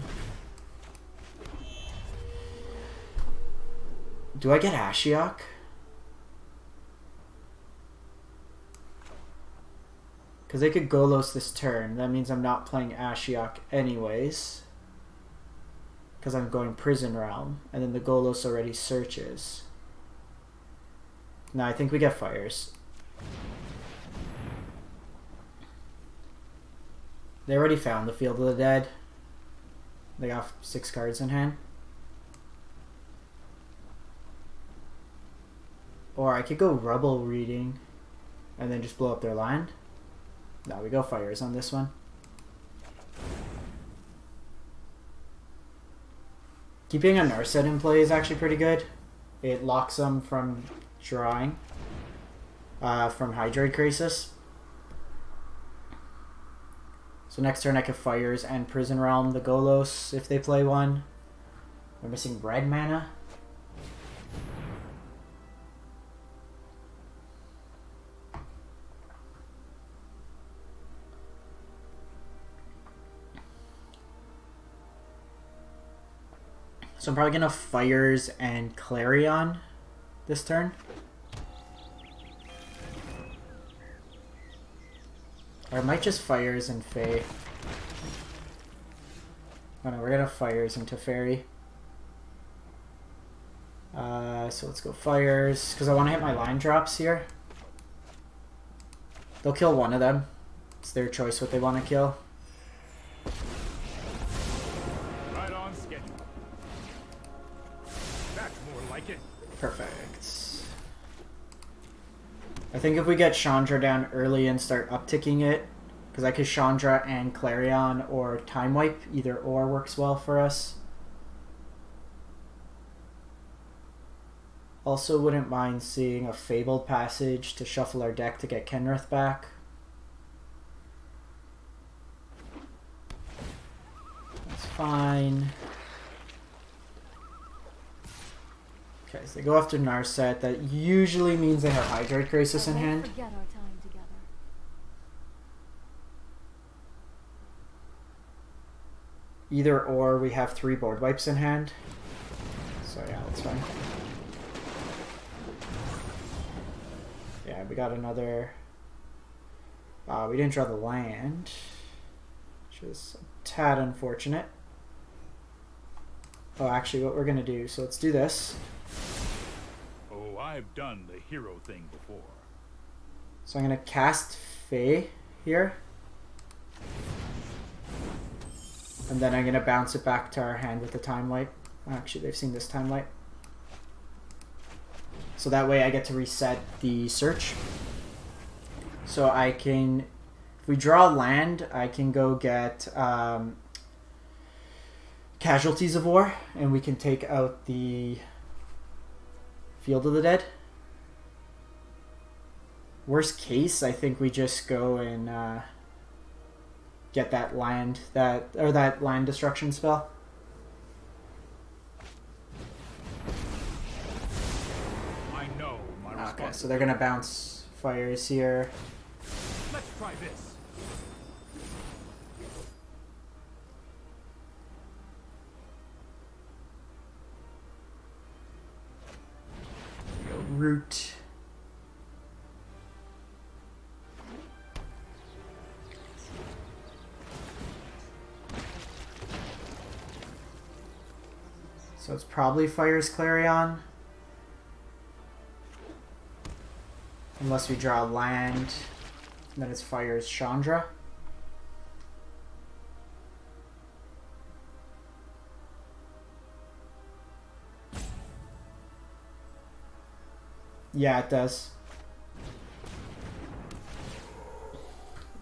[SPEAKER 1] Do I get Ashiok? Because they could Golos this turn. That means I'm not playing Ashiok anyways. Because I'm going Prison Realm. And then the Golos already searches. No, I think we get fires. They already found the Field of the Dead. They got 6 cards in hand. Or I could go Rubble Reading and then just blow up their land. No, we go fires on this one. Keeping a Narset in play is actually pretty good. It locks them from drawing. from Hydroid Crisis. So next turn I can Fires and Prison Realm the Golos if they play one. We're missing red mana. So I'm probably gonna Fires and Clarion this turn. Or I might just Fires and Fae. Oh no, we're gonna Fires and Teferi. So let's go Fires, because I want to hit my line drops here. They'll kill one of them. It's their choice what they want to kill.
[SPEAKER 2] Right on schedule. That's more like it.
[SPEAKER 1] Perfect. I think if we get Chandra down early and start upticking it, because I could Chandra and Clarion or Time Wipe, either or works well for us. Also wouldn't mind seeing a Fabled Passage to shuffle our deck to get Kenrith back. That's fine. Okay, so they go after Narset. That usually means they have Hydroid Crisis in hand.
[SPEAKER 3] Forget our time together.
[SPEAKER 1] Either or, we have 3 board wipes in hand. So yeah, that's fine. Yeah, we got another... we didn't draw the land, which is a tad unfortunate. Oh, actually, what we're going to do, so let's do this.
[SPEAKER 2] Oh, I've done the hero thing before.
[SPEAKER 1] So I'm going to cast Fae here. And then I'm going to bounce it back to our hand with the Time Wipe. Actually, they've seen this Time Wipe. So that way I get to reset the search. So I can, if we draw land, I can go get Casualties of War, and we can take out the Field of the Dead. Worst case, I think we just go and get that land, that land destruction spell. Okay, so they're gonna bounce Fires here.
[SPEAKER 2] Let's try this.
[SPEAKER 1] Go Root. So it's probably Fires Clarion. Unless we draw land, then it's Fires Chandra. Yeah, it does.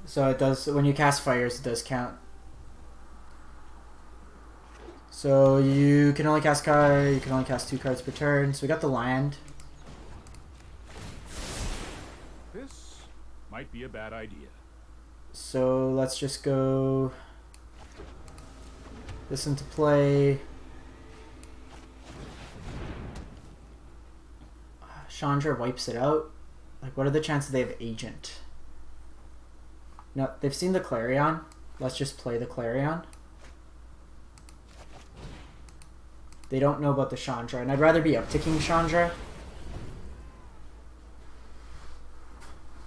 [SPEAKER 1] So it does, when you cast Fires, it does count. So you can only cast 2 cards per turn. So we got the land.
[SPEAKER 2] This might be a bad idea.
[SPEAKER 1] So let's just go this into play. Chandra wipes it out. Like, what are the chances they have Agent? No, they've seen the Clarion. Let's just play the Clarion. They don't know about the Chandra, and I'd rather be upticking Chandra.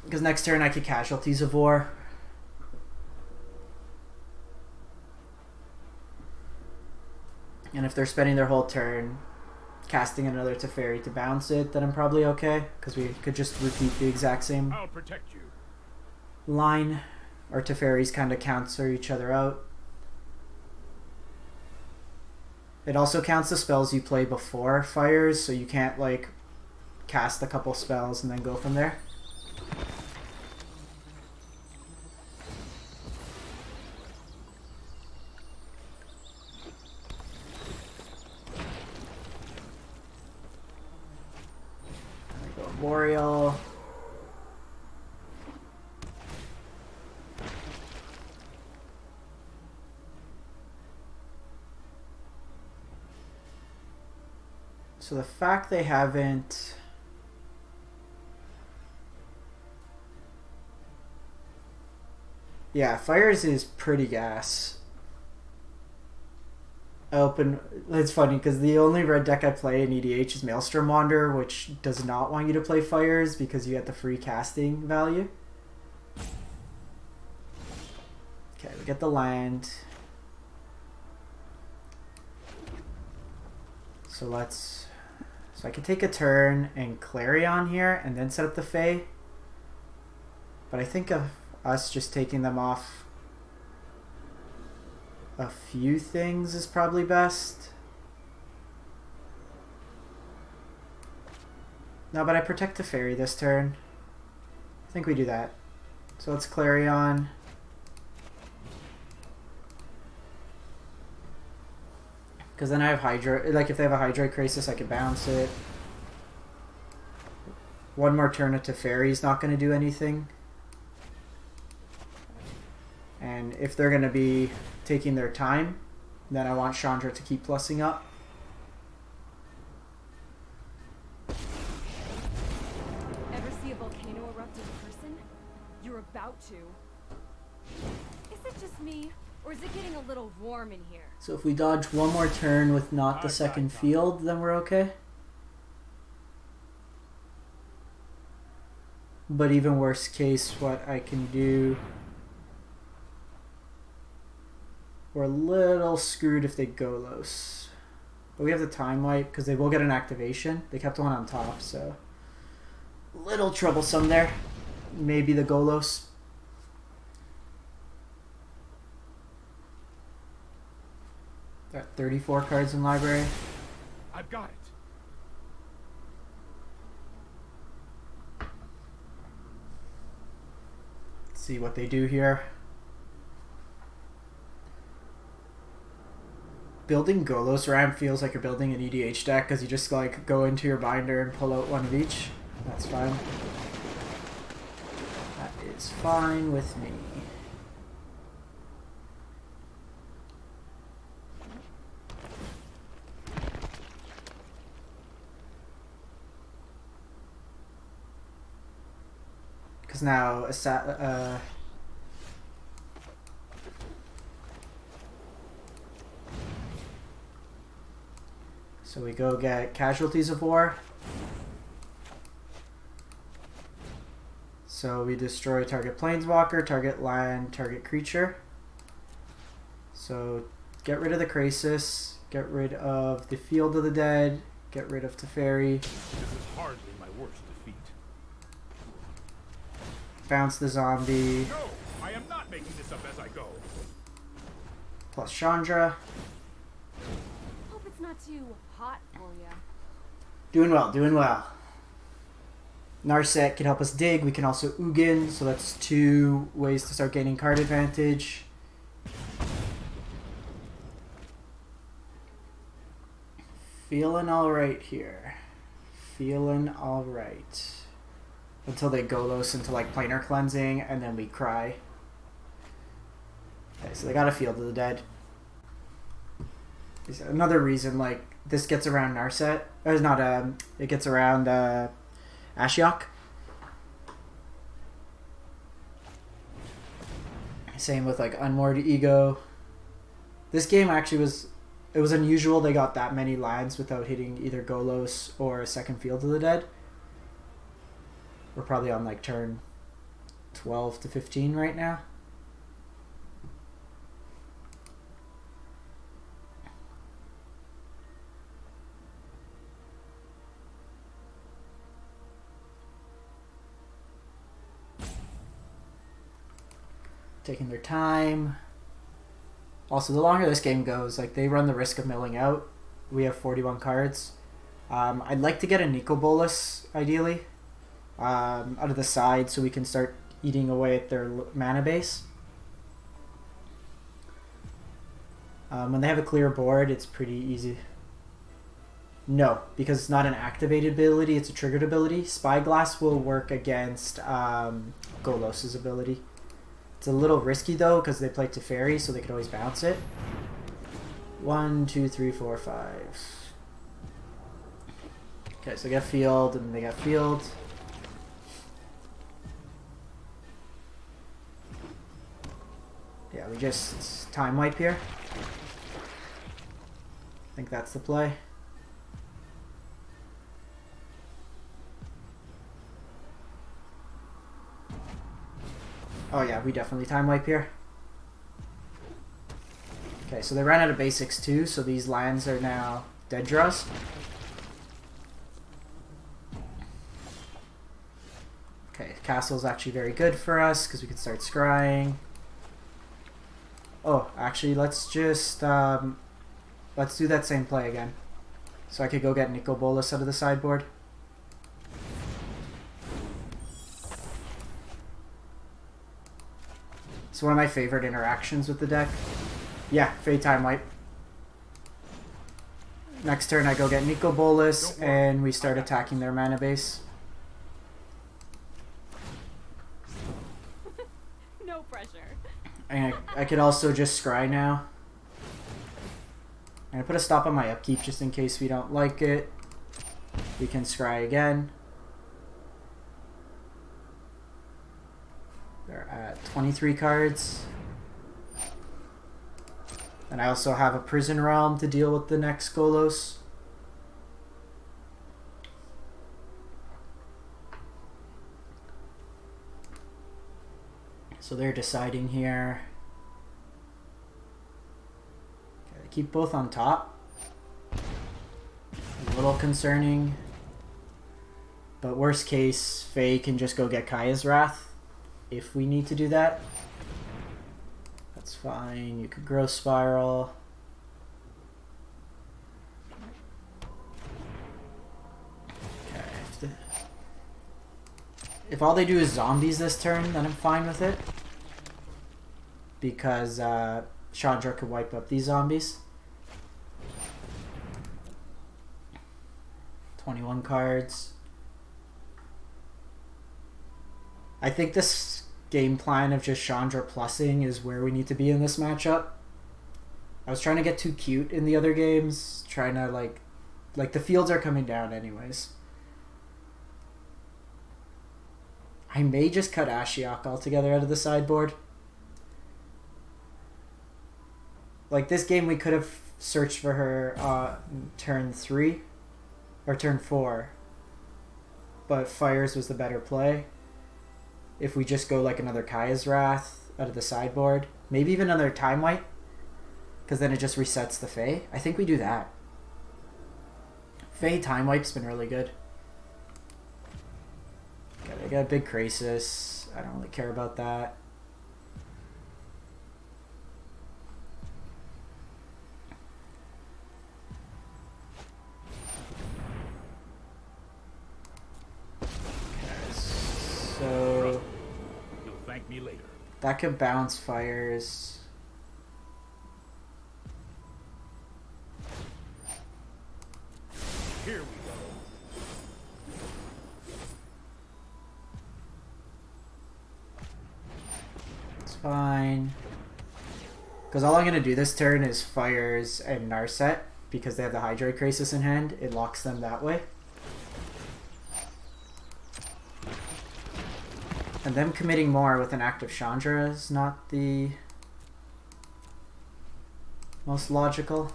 [SPEAKER 1] Because next turn I could Casualties of War. And if they're spending their whole turn casting another Teferi to bounce it, then I'm probably okay. Because we could just repeat the exact same
[SPEAKER 2] I'll protect you.
[SPEAKER 1] line. Our Teferis kind of cancel each other out. It also counts the spells you play before Fires, so you can't like cast a couple spells and then go from there. There we go, Boreal. So the fact they haven't... Yeah, Fires is pretty gas. It's funny because the only red deck I play in EDH is Maelstrom Wanderer, which does not want you to play Fires because you get the free casting value. Okay, we get the land. So I can take a turn and Clarion here and then set up the Fae. But I think of us just taking them off a few things is probably best. No, but I protect the Teferi this turn. I think we do that. So let's Clarion. Because then I have Hydra. Like if they have a Hydra Crisis, I can bounce it. One more turn of Teferi is not going to do anything. And if they're going to be taking their time, then I want Chandra to keep plussing up.
[SPEAKER 3] Ever see a volcano erupt in person? You're about to. Is it just me, or is it getting a little warm in here?
[SPEAKER 1] So if we dodge one more turn with not the second field, then we're okay. But even worst case, what I can do... We're a little screwed if they Golos. But we have the time wipe because they will get an activation. They kept one on top, so... Little troublesome there. Maybe the Golos. Got 34 cards in library.
[SPEAKER 2] I've got it.
[SPEAKER 1] Let's see what they do here. Building Golos ramp feels like you're building an EDH deck because you just like go into your binder and pull out one of each. That's fine. That is fine with me. Because now so we go get Casualties of War. So we destroy target Planeswalker, target land, target creature. So get rid of the Crisis, get rid of the Field of the Dead, get rid of Teferi.
[SPEAKER 2] This is hardly my worst defeat.
[SPEAKER 1] Bounce the zombie.
[SPEAKER 2] No, I am not making this up as I go.
[SPEAKER 1] Plus Chandra.
[SPEAKER 3] Hope it's not too hot for ya.
[SPEAKER 1] Doing well, doing well. Narset can help us dig. We can also Ugin, so that's 2 ways to start gaining card advantage. Feeling alright here. Feeling alright. Until they Golos into like Planar Cleansing, and then we cry. Okay, so they got a Field of the Dead. Another reason, like, this gets around Narset. It's not, it gets around, Ashiok. Same with, like, Unmoored Ego. This game actually was... It was unusual they got that many lands without hitting either Golos or a second Field of the Dead. We're probably on, like, turn 12 to 15 right now. Taking their time. Also, the longer this game goes, like, they run the risk of milling out. We have 41 cards. I'd like to get a Nicol Bolas, ideally, out of the side so we can start eating away at their mana base. When they have a clear board, it's pretty easy. No, because it's not an activated ability, it's a triggered ability. Spyglass will work against Golos' ability. It's a little risky though because they play Teferi, so they could always bounce it. 1, 2, 3, 4, 5. Okay, so they get field and they get field. Yeah, we just time wipe here. I think that's the play. Oh yeah, we definitely time wipe here. Okay, so they ran out of basics too, so these lands are now dead draws. Okay, castle's actually very good for us because we can start scrying. Oh, actually, let's just let's do that same play again. So I could go get Nicol Bolas out of the sideboard. It's one of my favorite interactions with the deck. Yeah, Fae time wipe. Next turn I go get Nicol Bolas and we start attacking their mana base.
[SPEAKER 3] No pressure.
[SPEAKER 1] And I could also just scry now. I'm gonna put a stop on my upkeep just in case we don't like it. We can scry again. They're at 23 cards. And I also have a Prison Realm to deal with the next Golos. So they're deciding here. Okay, they keep both on top. A little concerning. But worst case, Fae can just go get Kaya's Wrath if we need to do that. That's fine. You could Growth Spiral. Okay. If all they do is zombies this turn, then I'm fine with it. Because Chandra could wipe up these zombies. 21 cards. I think this game plan of just Chandra plussing is where we need to be in this matchup. I was trying to get too cute in the other games, trying to like the fields are coming down anyways. I may just cut Ashiok altogether out of the sideboard. Like this game we could have searched for her turn 3 or turn 4, but Fires was the better play. If we just go like another Kaya's Wrath out of the sideboard. Maybe even another Time Wipe. Because then it just resets the Fae. I think we do that. Fae Time Wipe's been really good. Okay, they got a big Crisis. I don't really care about that. Okay, so
[SPEAKER 2] You'll thank me later.
[SPEAKER 1] that could bounce Fires.
[SPEAKER 2] Here we go.
[SPEAKER 1] It's fine. Because all I'm going to do this turn is Fires and Narset. Because they have the Hydroid Crisis in hand. It locks them that way. And them committing more with an active Chandra is not the most logical.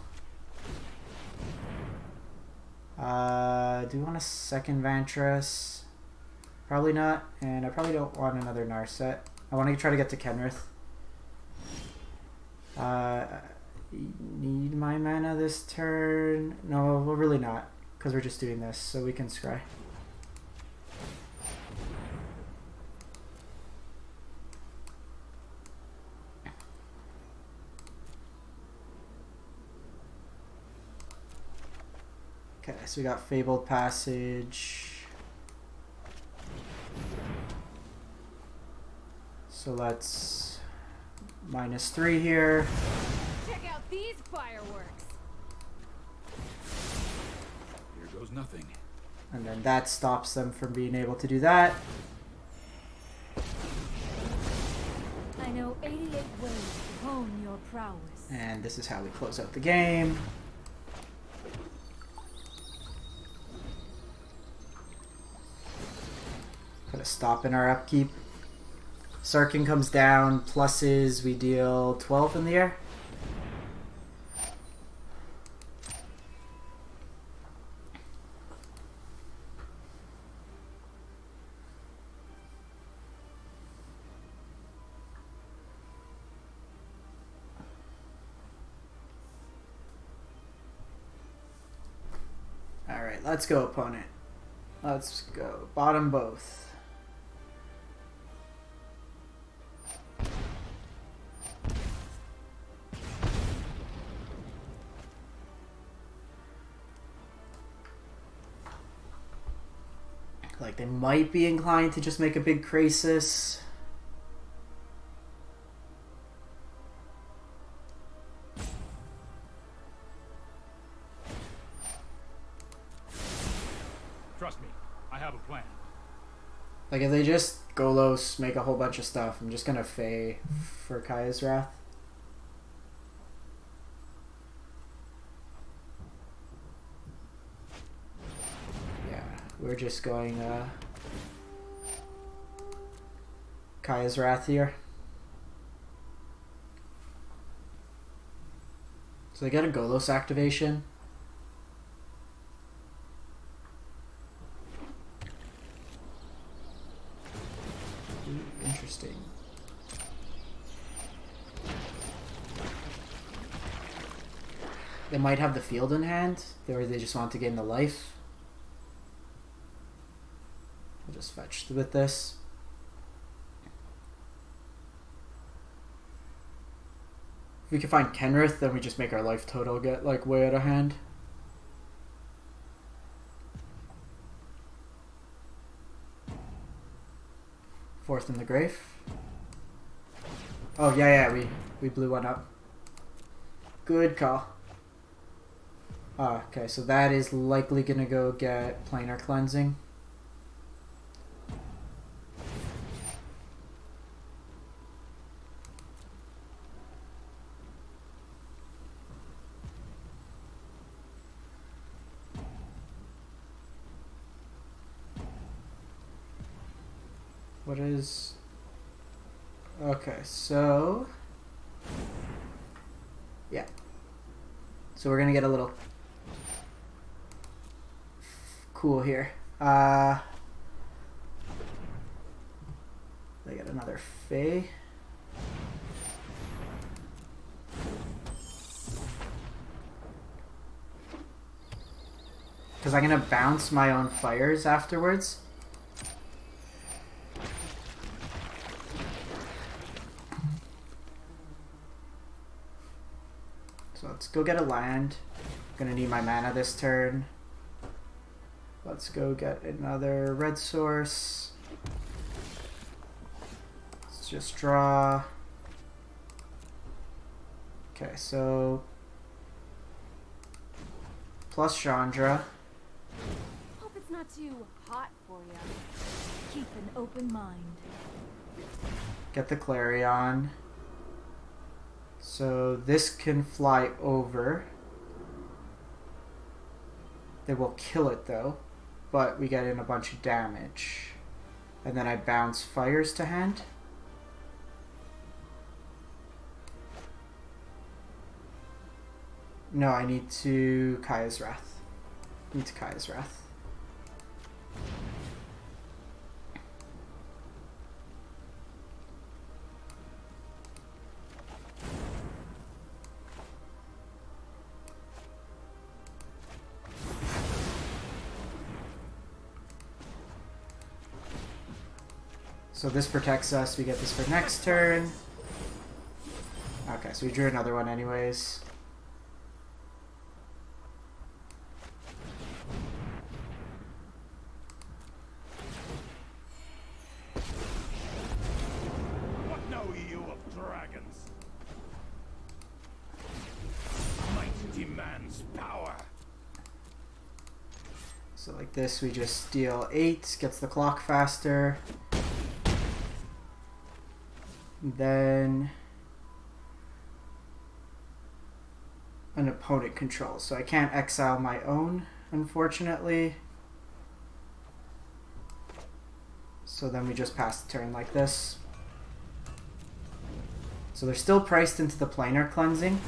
[SPEAKER 1] Do we want a second Vantress? Probably not, and I probably don't want another Narset. I want to try to get to Kenrith. Need my mana this turn? No, we're really not, because we're just doing this, so we can scry. Okay, so we got Fabled Passage. So let's -3 here.
[SPEAKER 3] Check out these fireworks.
[SPEAKER 2] Here goes nothing.
[SPEAKER 1] And then that stops them from being able to do that.
[SPEAKER 3] I know 88 ways to hone your prowess.
[SPEAKER 1] And this is how we close out the game. a stop in our upkeep. Sarkhan comes down, pluses, we deal 12 in the air. Alright, let's go, opponent. Let's go. Bottom both. Like, they might be inclined to just make a big Krasis.
[SPEAKER 2] Trust me, I have a plan.
[SPEAKER 1] Like, if they just Golos, make a whole bunch of stuff, I'm just gonna Fae for Kaya's Wrath. We're just going Kaya's Wrath here. So they get a Golos activation. Ooh, interesting. They might have the field in hand, or they just want to gain the life. I'll just fetch with this. If we can find Kenrith, then we just make our life total get like way out of hand. Fourth in the grave. Oh yeah, we blew one up. Good call. Okay, so that is likely gonna go get Planar Cleansing. What is... Okay, so... Yeah. So we're gonna get a little cool here. They got another Fae. Because I'm gonna bounce my own fires afterwards. So let's go get a land. I'm gonna need my mana this turn. Let's go get another red source. Let's just draw. Okay, so plus Chandra.
[SPEAKER 3] Hope it's not too hot for you. Keep an open mind.
[SPEAKER 1] Get the Clarion. So this can fly over. They will kill it though, but we get in a bunch of damage. And then I bounce fires to hand. No, I need to Kaya's Wrath. Need to Kaya's Wrath. So this protects us, we get this for next turn. Okay, so we drew another one anyways.
[SPEAKER 2] What know you of dragons? Might demands power.
[SPEAKER 1] So like this, we just deal 8, gets the clock faster. Then an opponent controls. So I can't exile my own, unfortunately. So then we just pass the turn like this. So they're still priced into the Planar Cleansing.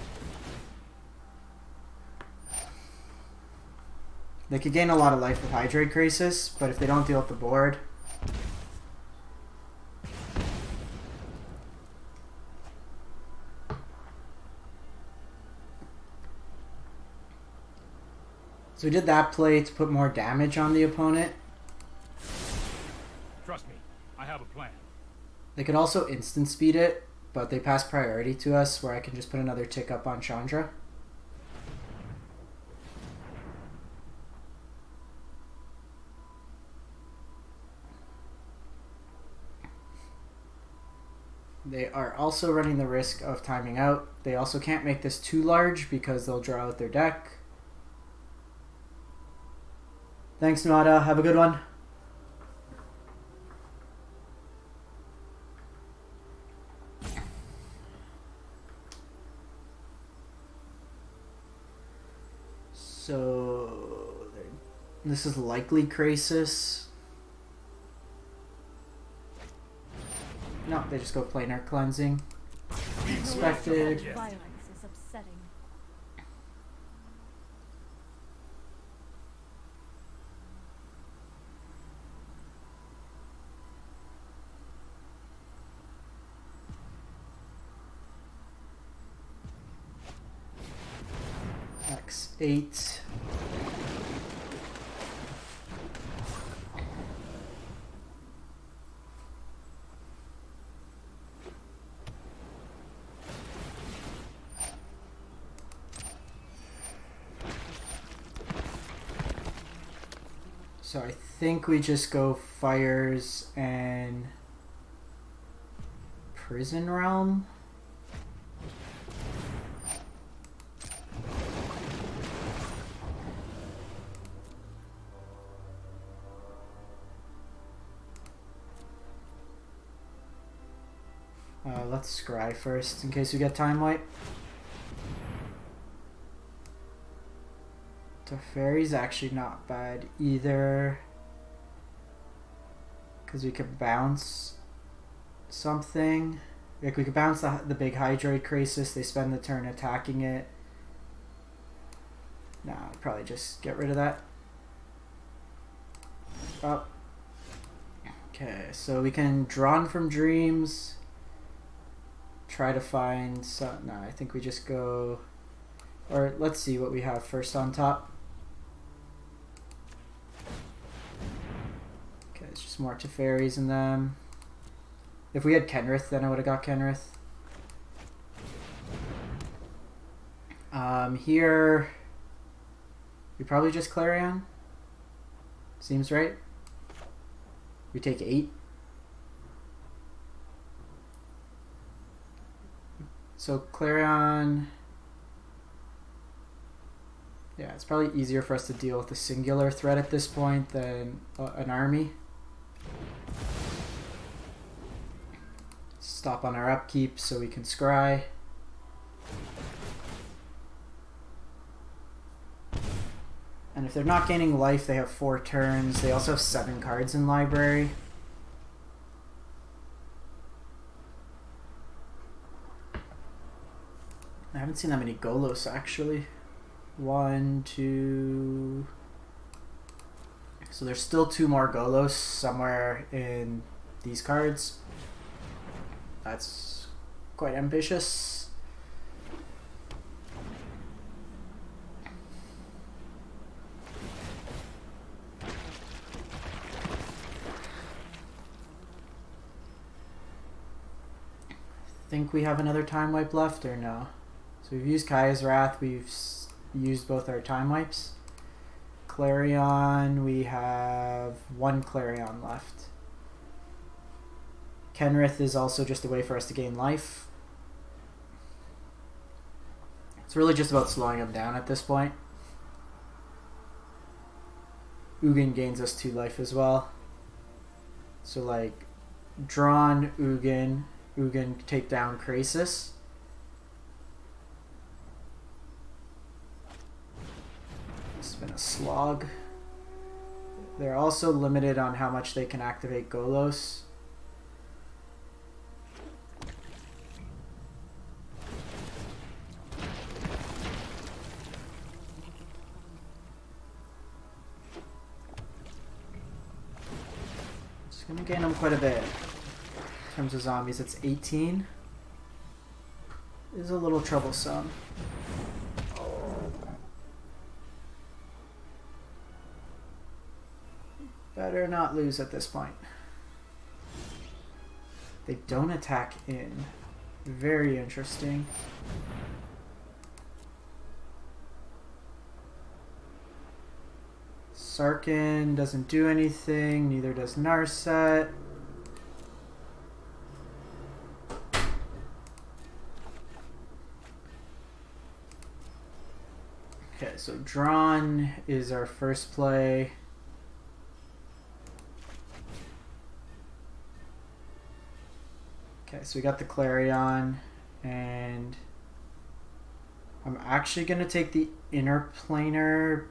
[SPEAKER 1] They could gain a lot of life with Hydroid Crisis, but if they don't deal with the board... So we did that play to put more damage on the opponent.
[SPEAKER 2] Trust me, I have a plan.
[SPEAKER 1] They could also instant speed it, but they pass priority to us where I can just put another tick up on Chandra. They are also running the risk of timing out. They also can't make this too large because they'll draw out their deck. Thanks, Nuada. Have a good one. So, this is likely Crisis. No, they just go Planar Cleansing. Expected.
[SPEAKER 3] Violence is upsetting.
[SPEAKER 1] X8. So I think we just go Fires and Prison Realm. Let's scry first in case we get time wipe. Teferi's actually not bad either, because we could bounce something. Like we could bounce the big Hydroid Crisis. They spend the turn attacking it. Nah, I'd probably just get rid of that. Oh. Okay, so we can Drawn from Dreams. Try to find some. No, I think we just go. Or let's see what we have first on top. Okay, it's just more Teferis in them. If we had Kenrith, then I would have got Kenrith. Here, we probably just Clarion. Seems right. We take 8. So Clarion. Yeah, it's probably easier for us to deal with a singular threat at this point than an army. Stop on our upkeep so we can scry. And if they're not gaining life, they have 4 turns. They also have 7 cards in library. I haven't seen that many Golos actually. 1, 2. So there's still 2 more Golos somewhere in these cards. That's quite ambitious. Think we have another time wipe left or no? So we've used Kaya's Wrath, we've used both our time wipes. Clarion, we have 1 Clarion left. Kenrith is also just a way for us to gain life. It's really just about slowing him down at this point. Ugin gains us 2 life as well. So like, drawn Ugin, Ugin take down Crisis. It's been a slog. They're also limited on how much they can activate Golos. It's going to gain them quite a bit. In terms of zombies, it's 18. Is a little troublesome. Better not lose at this point. They don't attack in. Very interesting. Sarkhan doesn't do anything, neither does Narset. Okay, so drawn is our first play. Okay, so we got the Clarion, and I'm actually going to take the Interplanar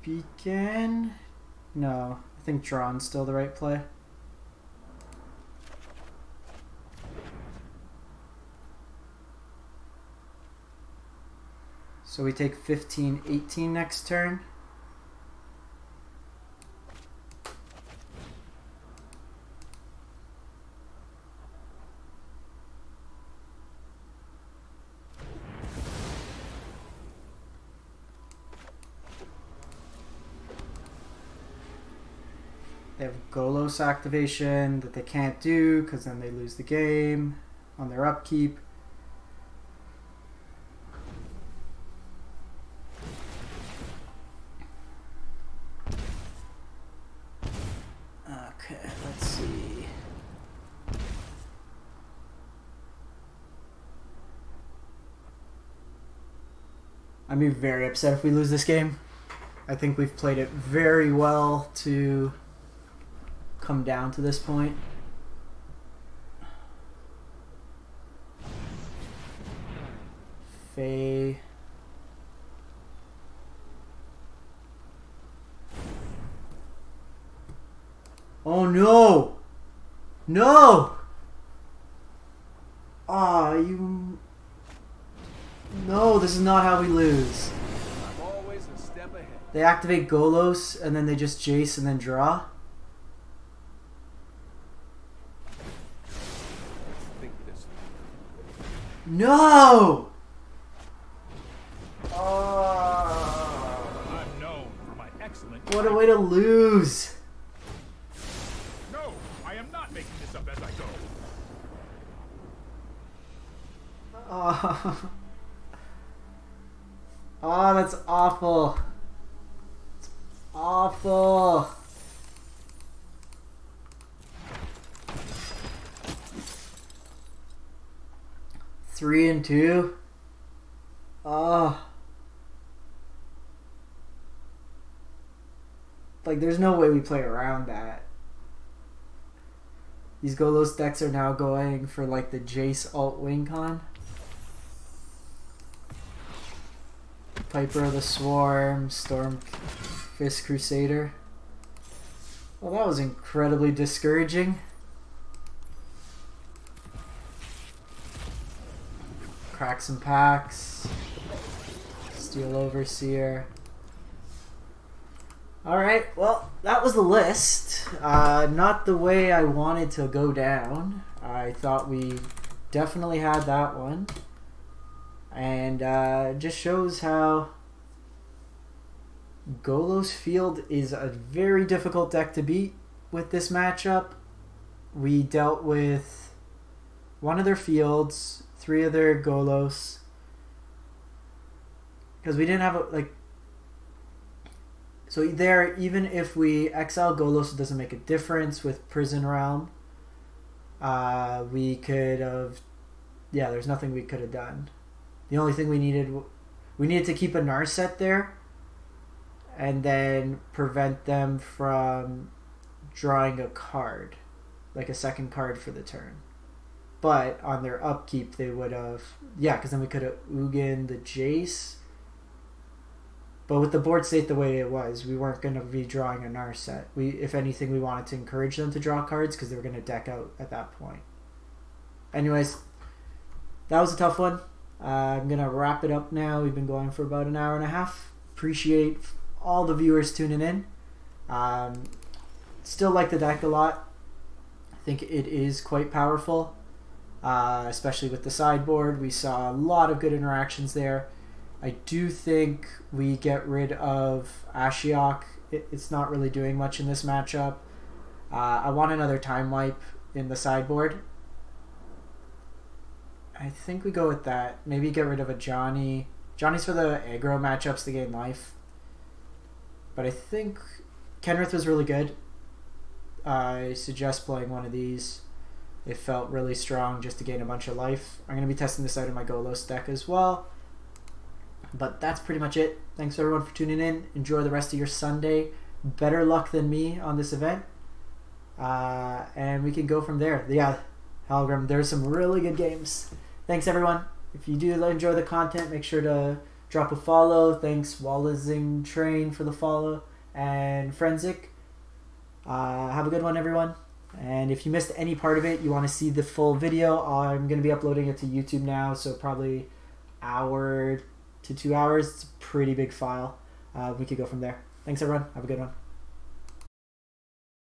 [SPEAKER 1] Beacon. No, I think drawn's still the right play. So we take 15, 18 next turn. They have Golos activation that they can't do because then they lose the game on their upkeep. Okay, let's see. I'd be very upset if we lose this game. I think we've played it very well to come down to this point. Fae. Oh no! No! Ah, you... No, this is not how we lose.
[SPEAKER 2] I'm always a step ahead.
[SPEAKER 1] They activate Golos and then they just Jace and then draw. No!
[SPEAKER 2] I'm known for my excellent.
[SPEAKER 1] What a way to lose!
[SPEAKER 2] No, I am not making this up as I go.
[SPEAKER 1] Oh, oh, that's awful. It's awful. Three and two. Oh. Like, there's no way we play around that. These Golos decks are now going for, like, the Jace alt wing con. Piper of the Swarm, Storm Fist Crusader. Well, that was incredibly discouraging. Crack some packs. Steel Overseer. Alright, well, that was the list. Not the way I wanted to go down. I thought we definitely had that one. And just shows how Golos Field is a very difficult deck to beat with this matchup. We dealt with one of their fields, three of their Golos, because we didn't have a, like, so there, even if we exile Golos, it doesn't make a difference with Prison Realm. We could have, yeah, there's nothing we could have done. The only thing we needed to keep a Narset there and then prevent them from drawing a card, like a second card for the turn. But on their upkeep, they would have... Yeah, because then we could have Ugin the Jace. But with the board state the way it was, we weren't going to be drawing a Narset. If anything, we wanted to encourage them to draw cards because they were going to deck out at that point. Anyways, that was a tough one. I'm going to wrap it up now. We've been going for about an hour and a half. Appreciate all the viewers tuning in. Still like the deck a lot. I think it is quite powerful, especially with the sideboard. We saw a lot of good interactions there. I do think we get rid of Ashiok. It's not really doing much in this matchup. I want another time wipe in the sideboard. I think we go with that. Maybe get rid of Ajani. Ajani's for the aggro matchups to gain life. But I think Kenrith was really good. I suggest playing one of these. It felt really strong just to gain a bunch of life. I'm going to be testing this out in my Golos deck as well. But that's pretty much it. Thanks everyone for tuning in. Enjoy the rest of your Sunday. Better luck than me on this event. And we can go from there. Yeah, Hologram, there's some really good games. Thanks everyone. If you do enjoy the content, make sure to drop a follow. Thanks Wallazing Train for the follow. And Forensic. Have a good one everyone. And if you missed any part of it, you want to see the full video, I'm going to be uploading it to YouTube now. So probably hour to 2 hours. It's a pretty big file. We could go from there. Thanks everyone. Have a good one.